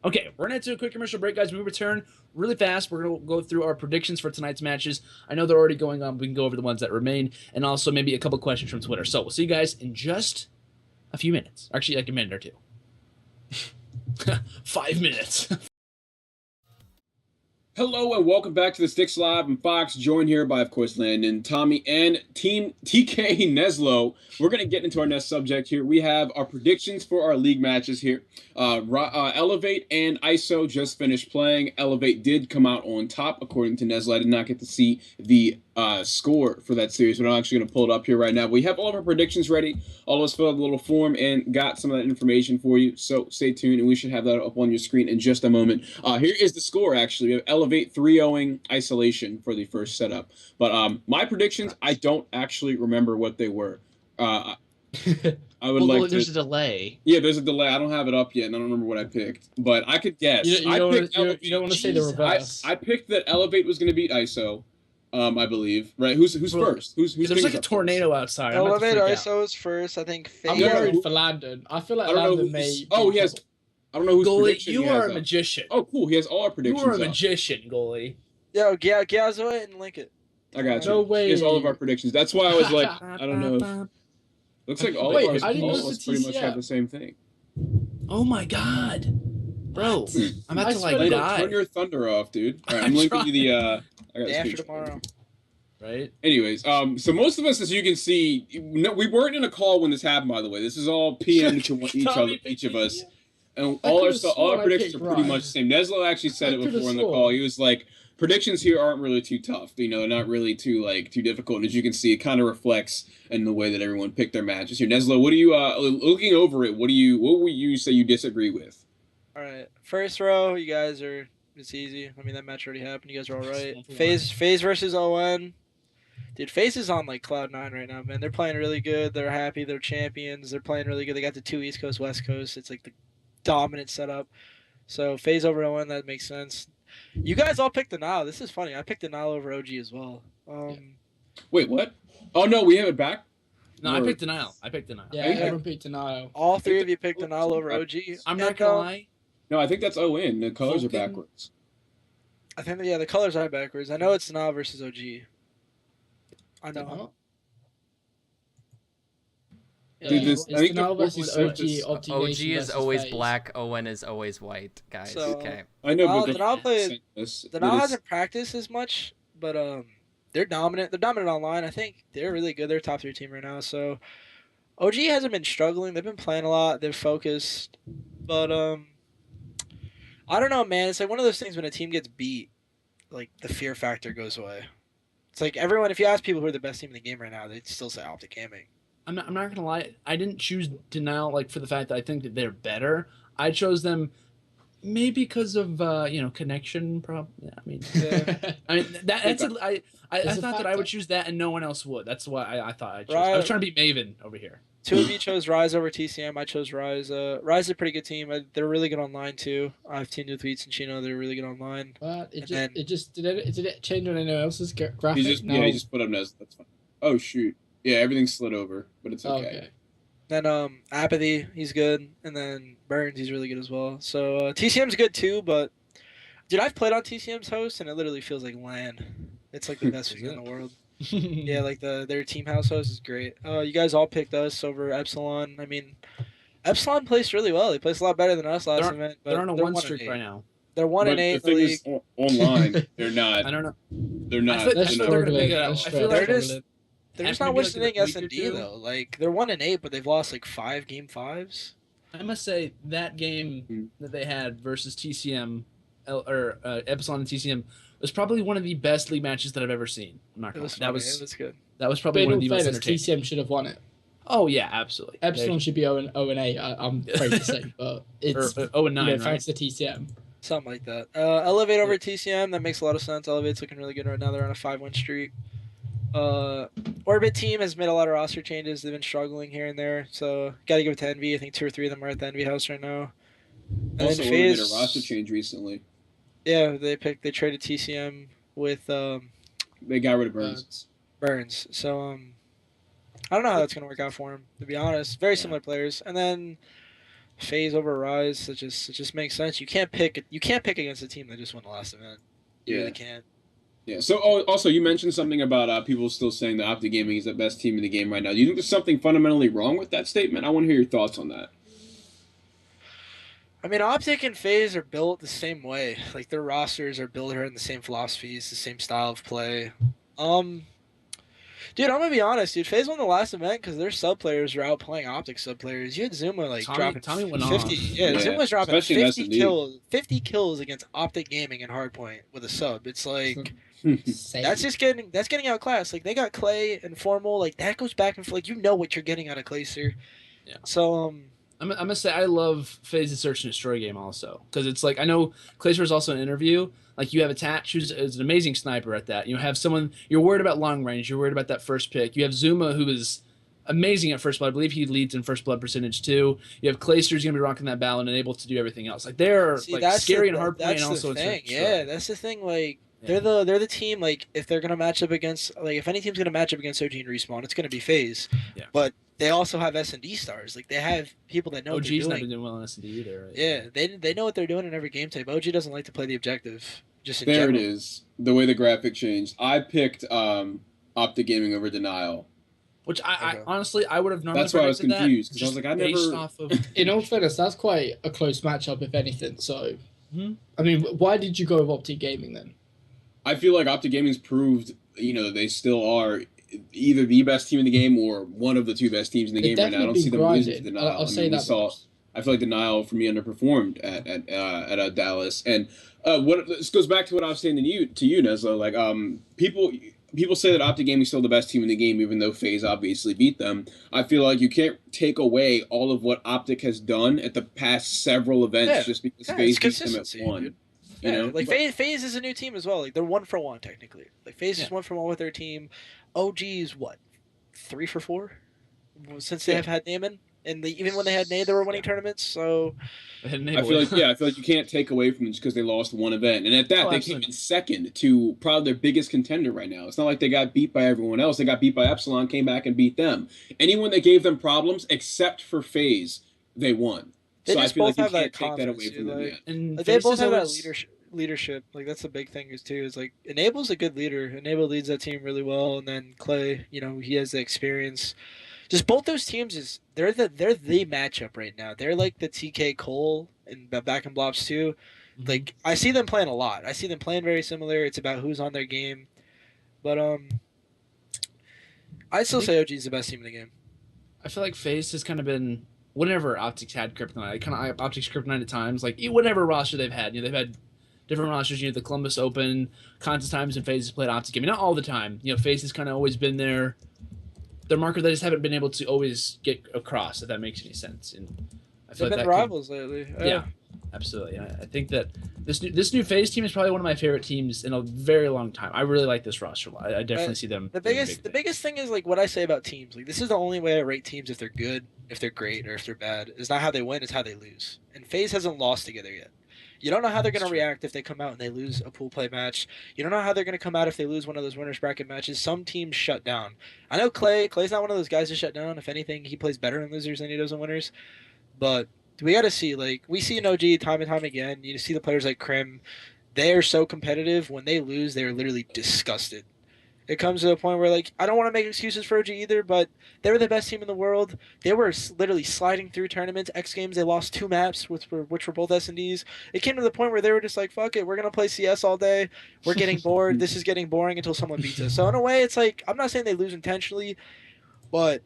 Okay, we're going to head to a quick commercial break, guys. When we return really fast, we're going to go through our predictions for tonight's matches. I know they're already going on. We can go over the ones that remain and also maybe a couple questions from Twitter. So we'll see you guys in just a few minutes. Actually, like a minute or two. 5 minutes. Hello and welcome back to the STiKS Live. I'm Fox, joined here by, of course, Landon, Tommy, and Team TK Neslo. We're going to get into our next subject here. We have our predictions for our league matches here. Elevate and ISO just finished playing. Elevate did come out on top, according to Neslo. I did not get to see the score for that series, but I'm actually going to pull it up here right now. We have all of our predictions ready. All of us filled out a little form and got some of that information for you, so stay tuned, and we should have that up on your screen in just a moment. Here is the score, actually. We have Elevate 3-0ing Isolation for the first setup. But my predictions, I don't actually remember what they were. I would like to... There's a delay. Yeah, there's a delay. I don't have it up yet, and I don't remember what I picked. But I could guess. You don't want to say the reverse. I picked that Elevate was going to beat ISO. I believe. Right? Who's first? Who's there's like a tornado outside. Elevate ISO is first. I think. I'm worried for Landon. I feel like Landon may. Oh, he has. I don't know who's Goalie, you are a magician. Oh, cool. He has all our predictions. You are a magician, Goalie. Yo, Gazo it and link it. I got you. No way. He has all of our predictions. That's why I was like, I don't know. Looks like all of us pretty much have the same thing. Oh my god. Bro, I'm about to like die. Turn your thunder off, dude. All right, I'm linking you the I got after tomorrow. Right. Anyways, so most of us, as you can see, we weren't in a call when this happened. By the way, this is all PM to each of us, and all our predictions are pretty much the same. Neslo actually said it before in the call. He was like, predictions here aren't really too tough. They're not really too difficult. And as you can see, it kind of reflects in the way that everyone picked their matches here. Neslo, what do you looking over it? What would you say you disagree with? All right, first row, you guys are. It's easy. I mean, that match already happened. You guys are all right. FaZe versus ON. Dude, FaZe is on like cloud 9 right now, man. They're playing really good. They're happy. They're champions. They're playing really good. They got the 2 East Coast, West Coast. It's like the dominant setup. So FaZe over ON, that makes sense. You guys all picked Denial. This is funny. I picked Denial over OG as well. Wait, what? Oh no, we have it back. No, I picked Denial. Yeah, everyone picked Denial. All 3 of you picked Denial over OG. I'm not gonna lie. No, I think that's ON. The colors are backwards. I think the colors are backwards. I know it's Denial versus OG. I know. Dude, I think Denial versus OG. OG is always black. ON is always white, guys. So, okay. I know, but Denial hasn't practiced as much, but they're dominant. They're dominant online. I think they're really good. They're a top 3 team right now. So OG hasn't been struggling. They've been playing a lot. They're focused, but I don't know, man. It's like one of those things when a team gets beat, like the fear factor goes away. It's like everyone. If you ask people who are the best team in the game right now, they'd still say Optic Gaming. I'm not gonna lie. I didn't choose Denial like for the fact that I think that they're better. I chose them maybe because of connection problem. Yeah, I mean that's I thought that I would choose that and no one else would. That's why I thought I chose. I was trying to be Maven over here. 2 of you chose Rise over TCM. I chose Rise. Rise is a pretty good team. They're really good online too. I've teamed with Weeds and Chino. They're really good online. But did it change on anyone else's graphic? He just put up Neslo. That's fine. Oh shoot. Yeah, everything's slid over, but it's okay. Okay. Then Apathy, he's good, and then Burns, he's really good as well. So TCM's good too, but dude, I've played on TCM's host, and it literally feels like LAN. It's like the best thing in the world. Yeah, like their team house host is great. You guys all picked us over Epsilon. I mean, Epsilon plays really well. They placed a lot better than us last event. But they're on a 1 streak right now. They're 1-8 in the league. Is, online, they're not. I don't know. They're not. I feel they're gonna pick it up. I feel like they're just not withstanding S&D though. Like they're 1-8, but they've lost like 5 game 5s. I must say that game that they had versus TCM or Epsilon and TCM was probably one of the best league matches that I've ever seen. I'm not gonna lie. It was good. That was probably one of the most entertaining. TCM should have won it. Oh yeah, absolutely. Epsilon should be 0-8. I'm afraid to say, but it's 0-9. Right? Thanks to TCM. Something like that. Elevate over TCM. That makes a lot of sense. Elevate's looking really good right now. They're on a 5-win streak. Orbit team has made a lot of roster changes. They've been struggling here and there, so got to give it to Envy. I think 2 or 3 of them are at the Envy house right now. And also, Orbit made a roster change recently. Yeah, they traded TCM with they got rid of Burns. So I don't know how that's gonna work out for him, to be honest. Very similar players, and then FaZe over Rise. It just makes sense. You can't pick against a team that just won the last event. You really can't. Yeah. So also you mentioned something about people still saying that Optic Gaming is the best team in the game right now. Do you think there's something fundamentally wrong with that statement? I want to hear your thoughts on that. I mean, Optic and FaZe are built the same way. Like their rosters are built around the same philosophies, the same style of play. Dude, I'm gonna be honest, dude. FaZe won the last event because their sub players were outplaying Optic sub players. You had Zuma dropping Tommy went 50. off. Yeah, Zuma was dropping especially 50 kills against Optic Gaming and Hardpoint with a sub. It's like that's getting outclassed. Like they got Clay and Formal. Like that goes back and forth. Like you know what you're getting out of Clayster. Yeah. So I'm gonna say I love FaZe's Search and Destroy game also because it's like I know Clayster is also an interview. Like you have Attach, who's an amazing sniper at that. You have someone you're worried about long range. You're worried about that first pick. You have Zuma, who is amazing at first blood. I believe he leads in first blood percentage too. You have Clayster, who's gonna be rocking that balance and able to do everything else. Like they're scary and hard play, and also in Search. Yeah, that's the thing. Like they're the team. Like if they're gonna match up against if any team's gonna match up against OG and Respawn, it's gonna be FaZe. Yeah. But they also have S&D stars. Like they have people that know what they're doing. OG's not been doing well in S&D either. Right? Yeah, they know what they're doing in every game type. OG doesn't like to play the objective. Just in there general. It is. The way the graphic changed. I picked Optic Gaming over Denial. Which I honestly I would have normally. That's why I was confused because I was like, I never. Off of... In all fairness, that's quite a close matchup, if anything. So, I mean, why did you go with Optic Gaming then? I feel like Optic Gaming's proved, that they still are either the best team in the game or one of the 2 best teams in the game right now. I don't see them losing to Denial. I'll say that. I feel like Denial for me underperformed at Dallas, and this goes back to what I was saying to you, Neslo. Like people say that Optic Gaming is still the best team in the game, even though FaZe obviously beat them. I feel like you can't take away all of what Optic has done at the past several events just because FaZe beat them at one. Dude. You know? Like FaZe is a new team as well. Like they're 1 for 1 technically. Like FaZe is 1 for 1 with their team. OG is what 3 for 4 since they have had Naaman. And even when they had Nade, they were winning tournaments. So I feel like you can't take away from them just because they lost one event. And at that, they came in second to probably their biggest contender right now. It's not like they got beat by everyone else. They got beat by Epsilon, came back and beat them. Anyone that gave them problems, except for FaZe, they won. So I feel like you can't take that away from them yet. And they both have that leadership. Like that's the big thing is like Enable's a good leader. Enable leads that team really well, and then Clay, he has the experience. Just both those teams they're the matchup right now. They're like the TK Cole and back in Blobs too. Mm-hmm. Like I see them playing a lot. I see them playing very similar. It's about who's on their game. But I still say OG is the best team in the game. I feel like FaZe has kind of been whenever Optics had Kryptonite, Optics Kryptonite at times, like whatever roster they've had. They've had different rosters. The Columbus Open, contest times, and FaZe has played Optic Gaming. Not all the time. FaZe has kind of always been there. they're markers they just haven't been able to always get across. If that makes any sense. And I feel They've been rivals lately. Yeah, absolutely. I think that this new FaZe team is probably one of my favorite teams in a very long time. I really like this roster. I definitely see them. The biggest thing is like what I say about teams. Like this is the only way I rate teams if they're good, if they're great, or if they're bad. It's not how they win, it's how they lose. And FaZe hasn't lost together yet. You don't know how they're going to react if they come out and they lose a pool play match. You don't know how they're going to come out if they lose one of those winners bracket matches. Some teams shut down. I know Clay's not one of those guys to shut down. If anything, he plays better in losers than he does in winners. But we got to see, like, we see an OG time and time again. You see the players like Krim. They are so competitive. When they lose, they are literally disgusted. It comes to a point where, like, I don't want to make excuses for OG either, but they were the best team in the world. They were literally sliding through tournaments. X Games, they lost 2 maps, which were both S&Ds. It came to the point where they were just like, fuck it, we're going to play CS all day. We're getting bored. This is getting boring until someone beats us. So, in a way, it's like, I'm not saying they lose intentionally, but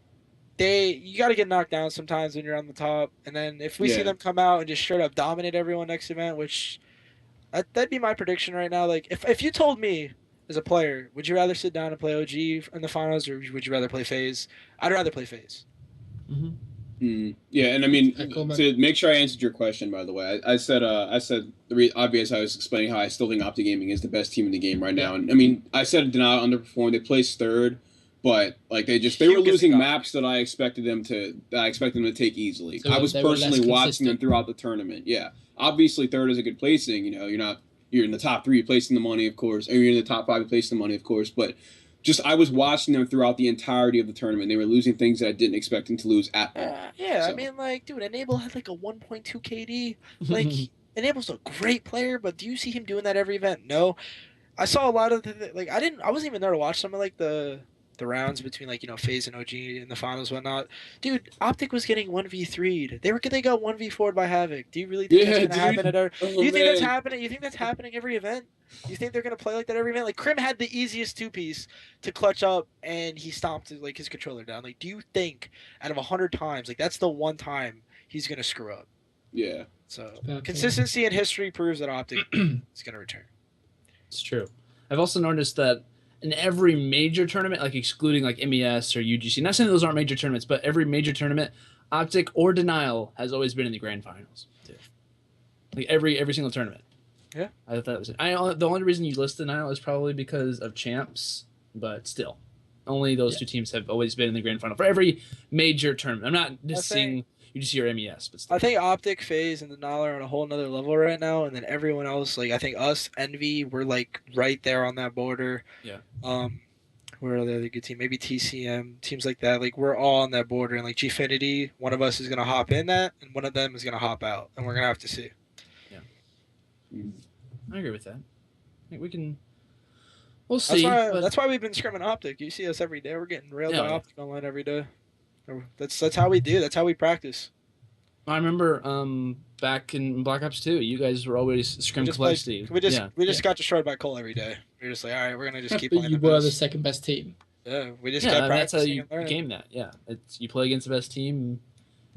you got to get knocked down sometimes when you're on the top. And then if we see them come out and just straight up dominate everyone next event, which that'd be my prediction right now. Like, if you told me, as a player, would you rather sit down and play OG in the finals, or would you rather play FaZe? I'd rather play FaZe. Yeah, and I mean, to make sure I answered your question, by the way, I said obvious. I was explaining how I still think Optic Gaming is the best team in the game right now, and I mean, I said did not underperform. They placed third, but like they were losing maps that I expected them to take easily. So I was personally watching them throughout the tournament. Yeah, obviously third is a good placing. You know, you're in the top 3, you're placing the money, of course. Or you're in the top 5, you're placing the money, of course. But just I was watching them throughout the entirety of the tournament. They were losing things that I didn't expect them to lose at all. I mean, like, dude, Enable had like a 1.2 KD. Like, Enable's a great player, but do you see him doing that every event? No. I saw a lot of I wasn't even there to watch some of like the rounds between, like, you know, FaZe and OG in the finals and whatnot. Dude, Optic was getting 1v3'd. They got 1v4'd by Havoc. Do you really think that's gonna happen you think that's happening? You think that's happening every event? You think they're gonna play like that every event? Like, Krim had the easiest 2-piece to clutch up, and he stomped like his controller down. Like, do you think out of 100 times, like, that's the one time he's gonna screw up? Yeah. So consistency in history proves that Optic is gonna return. It's true. I've also noticed that in every major tournament, like excluding like MES or UGC, not saying those aren't major tournaments, but every major tournament, Optic or Denial has always been in the grand finals too. Like every single tournament. Yeah, I thought that was it. The only reason you list Denial is probably because of champs, but still, only those 2 teams have always been in the grand final for every major tournament. I'm not just seeing UGC or MES, but still. I think Optic, FaZe, and Denial are on a whole nother level right now, and then everyone else, like, I think us, Envy, we're like right there on that border. Yeah. Where are the other good team? Maybe TCM, teams like that. Like, we're all on that border, and like Gfinity, one of us is gonna hop in that, and one of them is gonna hop out, and we're gonna have to see. Yeah. I agree with that. I think we can. We'll see. That's why we've been scrimming Optic. You see us every day. We're getting railed by Optic online every day. That's how we do. That's how we practice. I remember back in Black Ops 2, you guys were always scrim complexity. We just got destroyed by Cole every day. We're just like, all right, we're gonna just keep playing. You were the second best team. Yeah, we just got practicing. That's how you game that. Yeah, you play against the best team,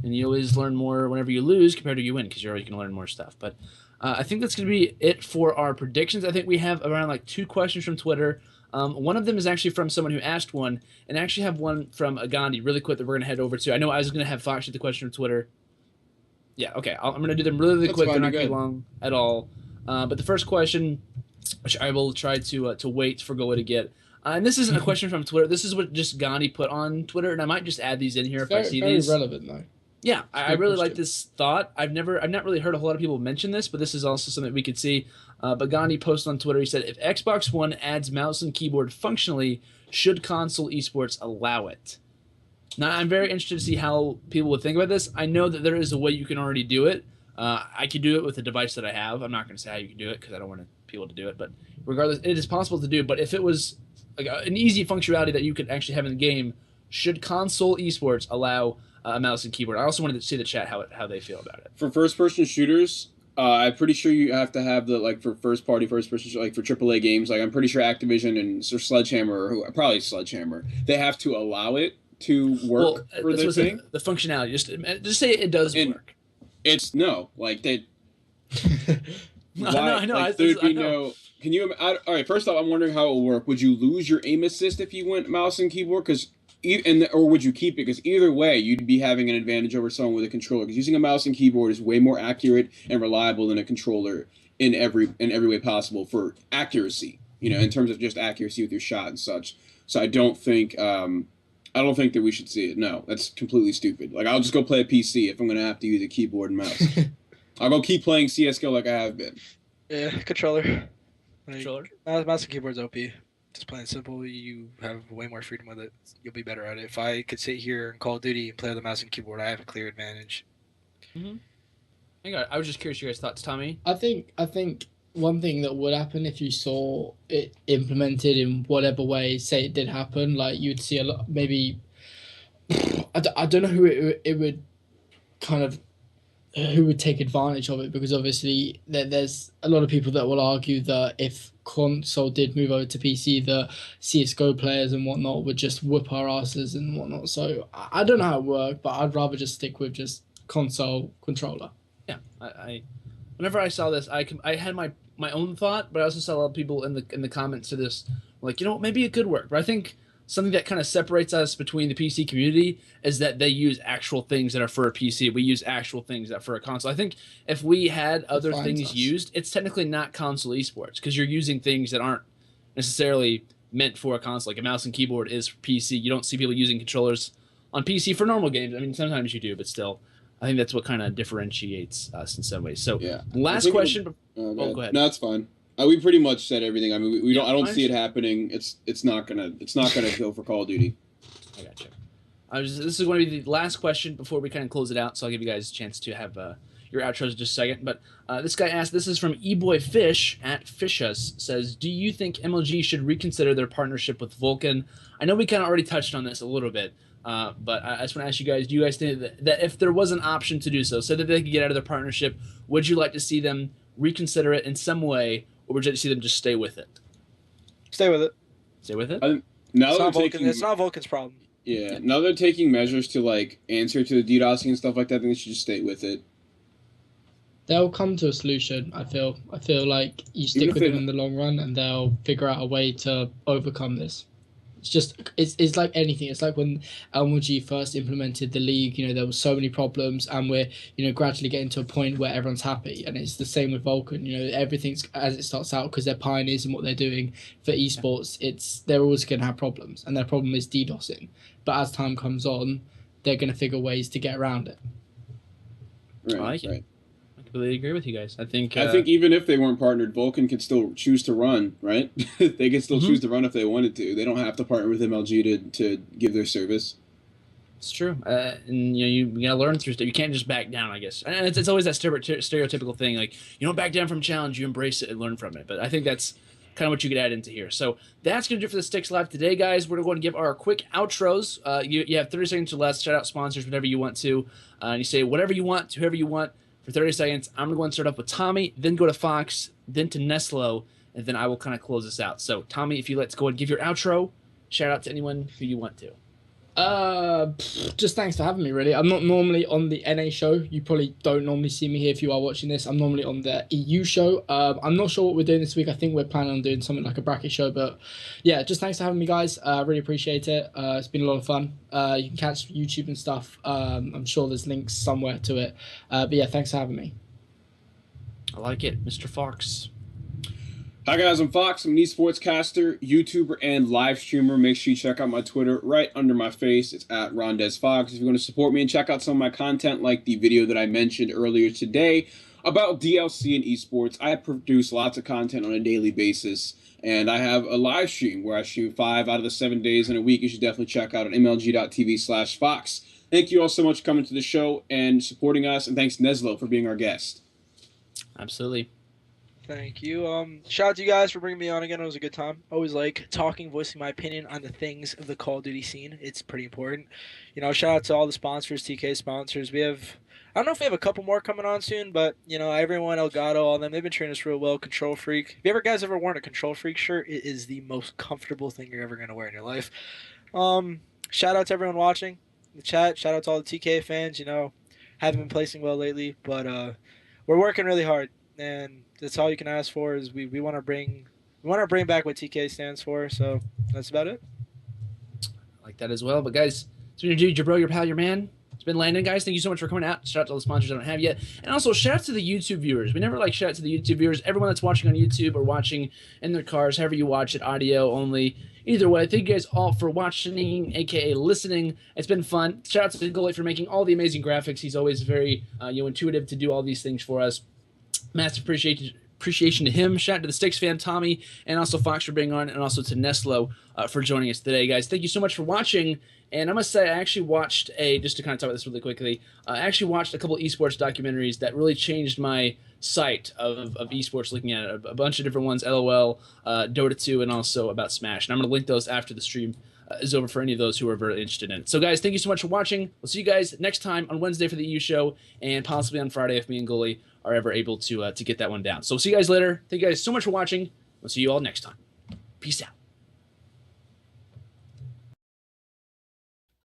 and you always learn more whenever you lose compared to you win because you're always gonna learn more stuff. But I think that's gonna be it for our predictions. I think we have around like 2 questions from Twitter. One of them is actually from someone who asked one, and I actually have one from Gandhi really quick that we're going to head over to. I know I was going to have Fox shoot the question from Twitter. Yeah, okay. I'm going to do them really quick. They're not too long at all. But the first question, which I will try to wait for Goa to get. And this isn't a question from Twitter. This is what just Gandhi put on Twitter, and I might just add these in here if I see these. Very relevant, though. Yeah, I really like this thought. I've not really heard a whole lot of people mention this, but this is also something we could see. But Gandhi posted on Twitter, he said, if Xbox One adds mouse and keyboard functionally, should console esports allow it? Now, I'm very interested to see how people would think about this. I know that there is a way you can already do it. I could do it with a device that I have. I'm not going to say how you can do it because I don't want people to do it. But regardless, it is possible to do. But if it was like an easy functionality that you could actually have in the game, should console esports allow a mouse and keyboard? I also wanted to see the chat how they feel about it. For first-person shooters, I'm pretty sure you have to have the, like, for first-person, like, for AAA games, like, I'm pretty sure Activision and Sledgehammer, probably Sledgehammer, they have to allow it to work for their thing. The functionality, just say it does work. It's, no, like, they... I know. Like, there'd be no... Can you... all right, first off, I'm wondering how it will work. Would you lose your aim assist if you went mouse and keyboard? Because or would you keep it? Because either way, you'd be having an advantage over someone with a controller. Because using a mouse and keyboard is way more accurate and reliable than a controller in every way possible for accuracy. In terms of just accuracy with your shot and such. So I don't think that we should see it. No, that's completely stupid. Like, I'll just go play a PC if I'm gonna have to use a keyboard and mouse. I'll go keep playing CS:GO like I have been. Yeah, controller. Controller. Mouse and keyboard's OP. Just plain simple, you have way more freedom with it. You'll be better at it. If I could sit here in Call of Duty and play with the mouse and keyboard, I have a clear advantage. I was just curious your guys' thoughts, Tommy. I think one thing that would happen if you saw it implemented in whatever way, say it did happen, like you'd see a lot, maybe, I don't know who it would kind of, who would take advantage of it, because obviously there's a lot of people that will argue that if console did move over to PC, the CSGO players and whatnot would just whoop our asses and whatnot. So I don't know how it worked, but I'd rather just stick with just console controller. Yeah, I whenever I saw this, I had my own thought, but I also saw a lot of people in the comments to this, like, maybe it could work. But I think something that kind of separates us between the PC community is that they use actual things that are for a PC. We use actual things that are for a console. I think if we had other things used, it's technically not console esports, because you're using things that aren't necessarily meant for a console. Like a mouse and keyboard is for PC. You don't see people using controllers on PC for normal games. I mean, sometimes you do, but still, I think that's what kind of differentiates us in some ways. So, last question. Go ahead. No, it's fine. We pretty much said everything. I mean, we don't. I don't see it happening. It's not gonna go for Call of Duty. I gotcha. This is going to be the last question before we kind of close it out. So I'll give you guys a chance to have your outros in just a second. But this guy asked. This is from eBoyFish at Fishus. Says, do you think MLG should reconsider their partnership with Vulcan? I know we kind of already touched on this a little bit. But I just want to ask you guys, do you guys think that if there was an option to do so that they could get out of their partnership, would you like to see them reconsider it in some way, or would you like to see them just stay with it? Stay with it. Stay with it? It's not Vulcan's problem. Yeah, now they're taking measures to, like, answer to the DDoSing and stuff like that. I think they should just stay with it. They'll come to a solution, I feel. I feel like you stick with them in the long run, and they'll figure out a way to overcome this. It's like anything. It's like when LMG first implemented the league, there were so many problems, and we're, gradually getting to a point where everyone's happy. And it's the same with Vulcan. Everything's as it starts out, because they're pioneers in what they're doing for esports. They're always going to have problems, and their problem is DDoSing. But as time comes on, they're going to figure ways to get around it. Right, I like it. I completely agree with you guys. I think even if they weren't partnered, Vulcan could still choose to run, right? They could still choose to run if they wanted to. They don't have to partner with MLG to give their service. It's true. And you gotta learn through stuff. You can't just back down, I guess. And it's always that stereotypical thing, like, you don't back down from challenge, you embrace it and learn from it. But I think that's kind of what you could add into here. So that's going to do it for the STiKS Live today, guys. We're going to give our quick outros. You have 30 seconds or less. Shout out sponsors whenever you want to. And you say whatever you want to whoever you want for 30 seconds. I'm going to go and start off with Tommy, then go to Fox, then to Neslo, and then I will kind of close this out. So, Tommy, if you let's go and give your outro, shout out to anyone who you want to. Just thanks for having me, really. I'm not normally on the NA show. You probably don't normally see me here if you are watching this. I'm normally on the EU show. I'm not sure what we're doing this week. I think we're planning on doing something like a bracket show, but yeah, just thanks for having me, guys. Really appreciate it. It's been a lot of fun. You can catch YouTube and stuff. I'm sure there's links somewhere to it. But yeah, thanks for having me. I like it. Mr. Fox. Hi guys, I'm Fox. I'm an esports caster, YouTuber, and live streamer. Make sure you check out my Twitter right under my face. It's at RondezFox. If you want to support me and check out some of my content, like the video that I mentioned earlier today about DLC and esports, I produce lots of content on a daily basis. And I have a live stream where I stream 5 out of the 7 days in a week. You should definitely check out at mlg.tv/Fox. Thank you all so much for coming to the show and supporting us. And thanks, Neslo, for being our guest. Absolutely. Thank you. Shout out to you guys for bringing me on again. It was a good time. Always like talking, voicing my opinion on the things of the Call of Duty scene. It's pretty important. Shout out to all the sponsors, TK sponsors. I don't know if we have a couple more coming on soon, but, everyone, Elgato, all them, they've been treating us real well. Control Freak. If you guys ever worn a Control Freak shirt, it is the most comfortable thing you're ever going to wear in your life. Shout out to everyone watching the chat. Shout out to all the TK fans. Haven't been placing well lately, but we're working really hard. And that's all you can ask for is we want to bring back what TK stands for. So that's about it. like that as well. But guys, it's been your dude, your bro, your pal, your man. It's been Landon, guys. Thank you so much for coming out. Shout out to all the sponsors I don't have yet. And also, shout out to the YouTube viewers. We never shout out to the YouTube viewers. Everyone that's watching on YouTube or watching in their cars, however you watch it, audio only. Either way, thank you guys all for watching, a.k.a. listening. It's been fun. Shout out to Goalie for making all the amazing graphics. He's always very intuitive to do all these things for us. Massive appreciation to him. Shout out to the STiKS fan, Tommy, and also Fox for being on, and also to Neslo for joining us today, guys. Thank you so much for watching. And I must say, I actually watched just to kind of talk about this really quickly, I actually watched a couple esports documentaries that really changed my sight of esports, looking at it. A bunch of different ones, LOL, Dota 2, and also about Smash. And I'm going to link those after the stream is over for any of those who are very interested in it. So, guys, thank you so much for watching. We'll see you guys next time on Wednesday for the EU show, and possibly on Friday if me and Goalie are ever able to get that one down. So, we'll see you guys later. Thank you guys so much for watching. We'll see you all next time. Peace out.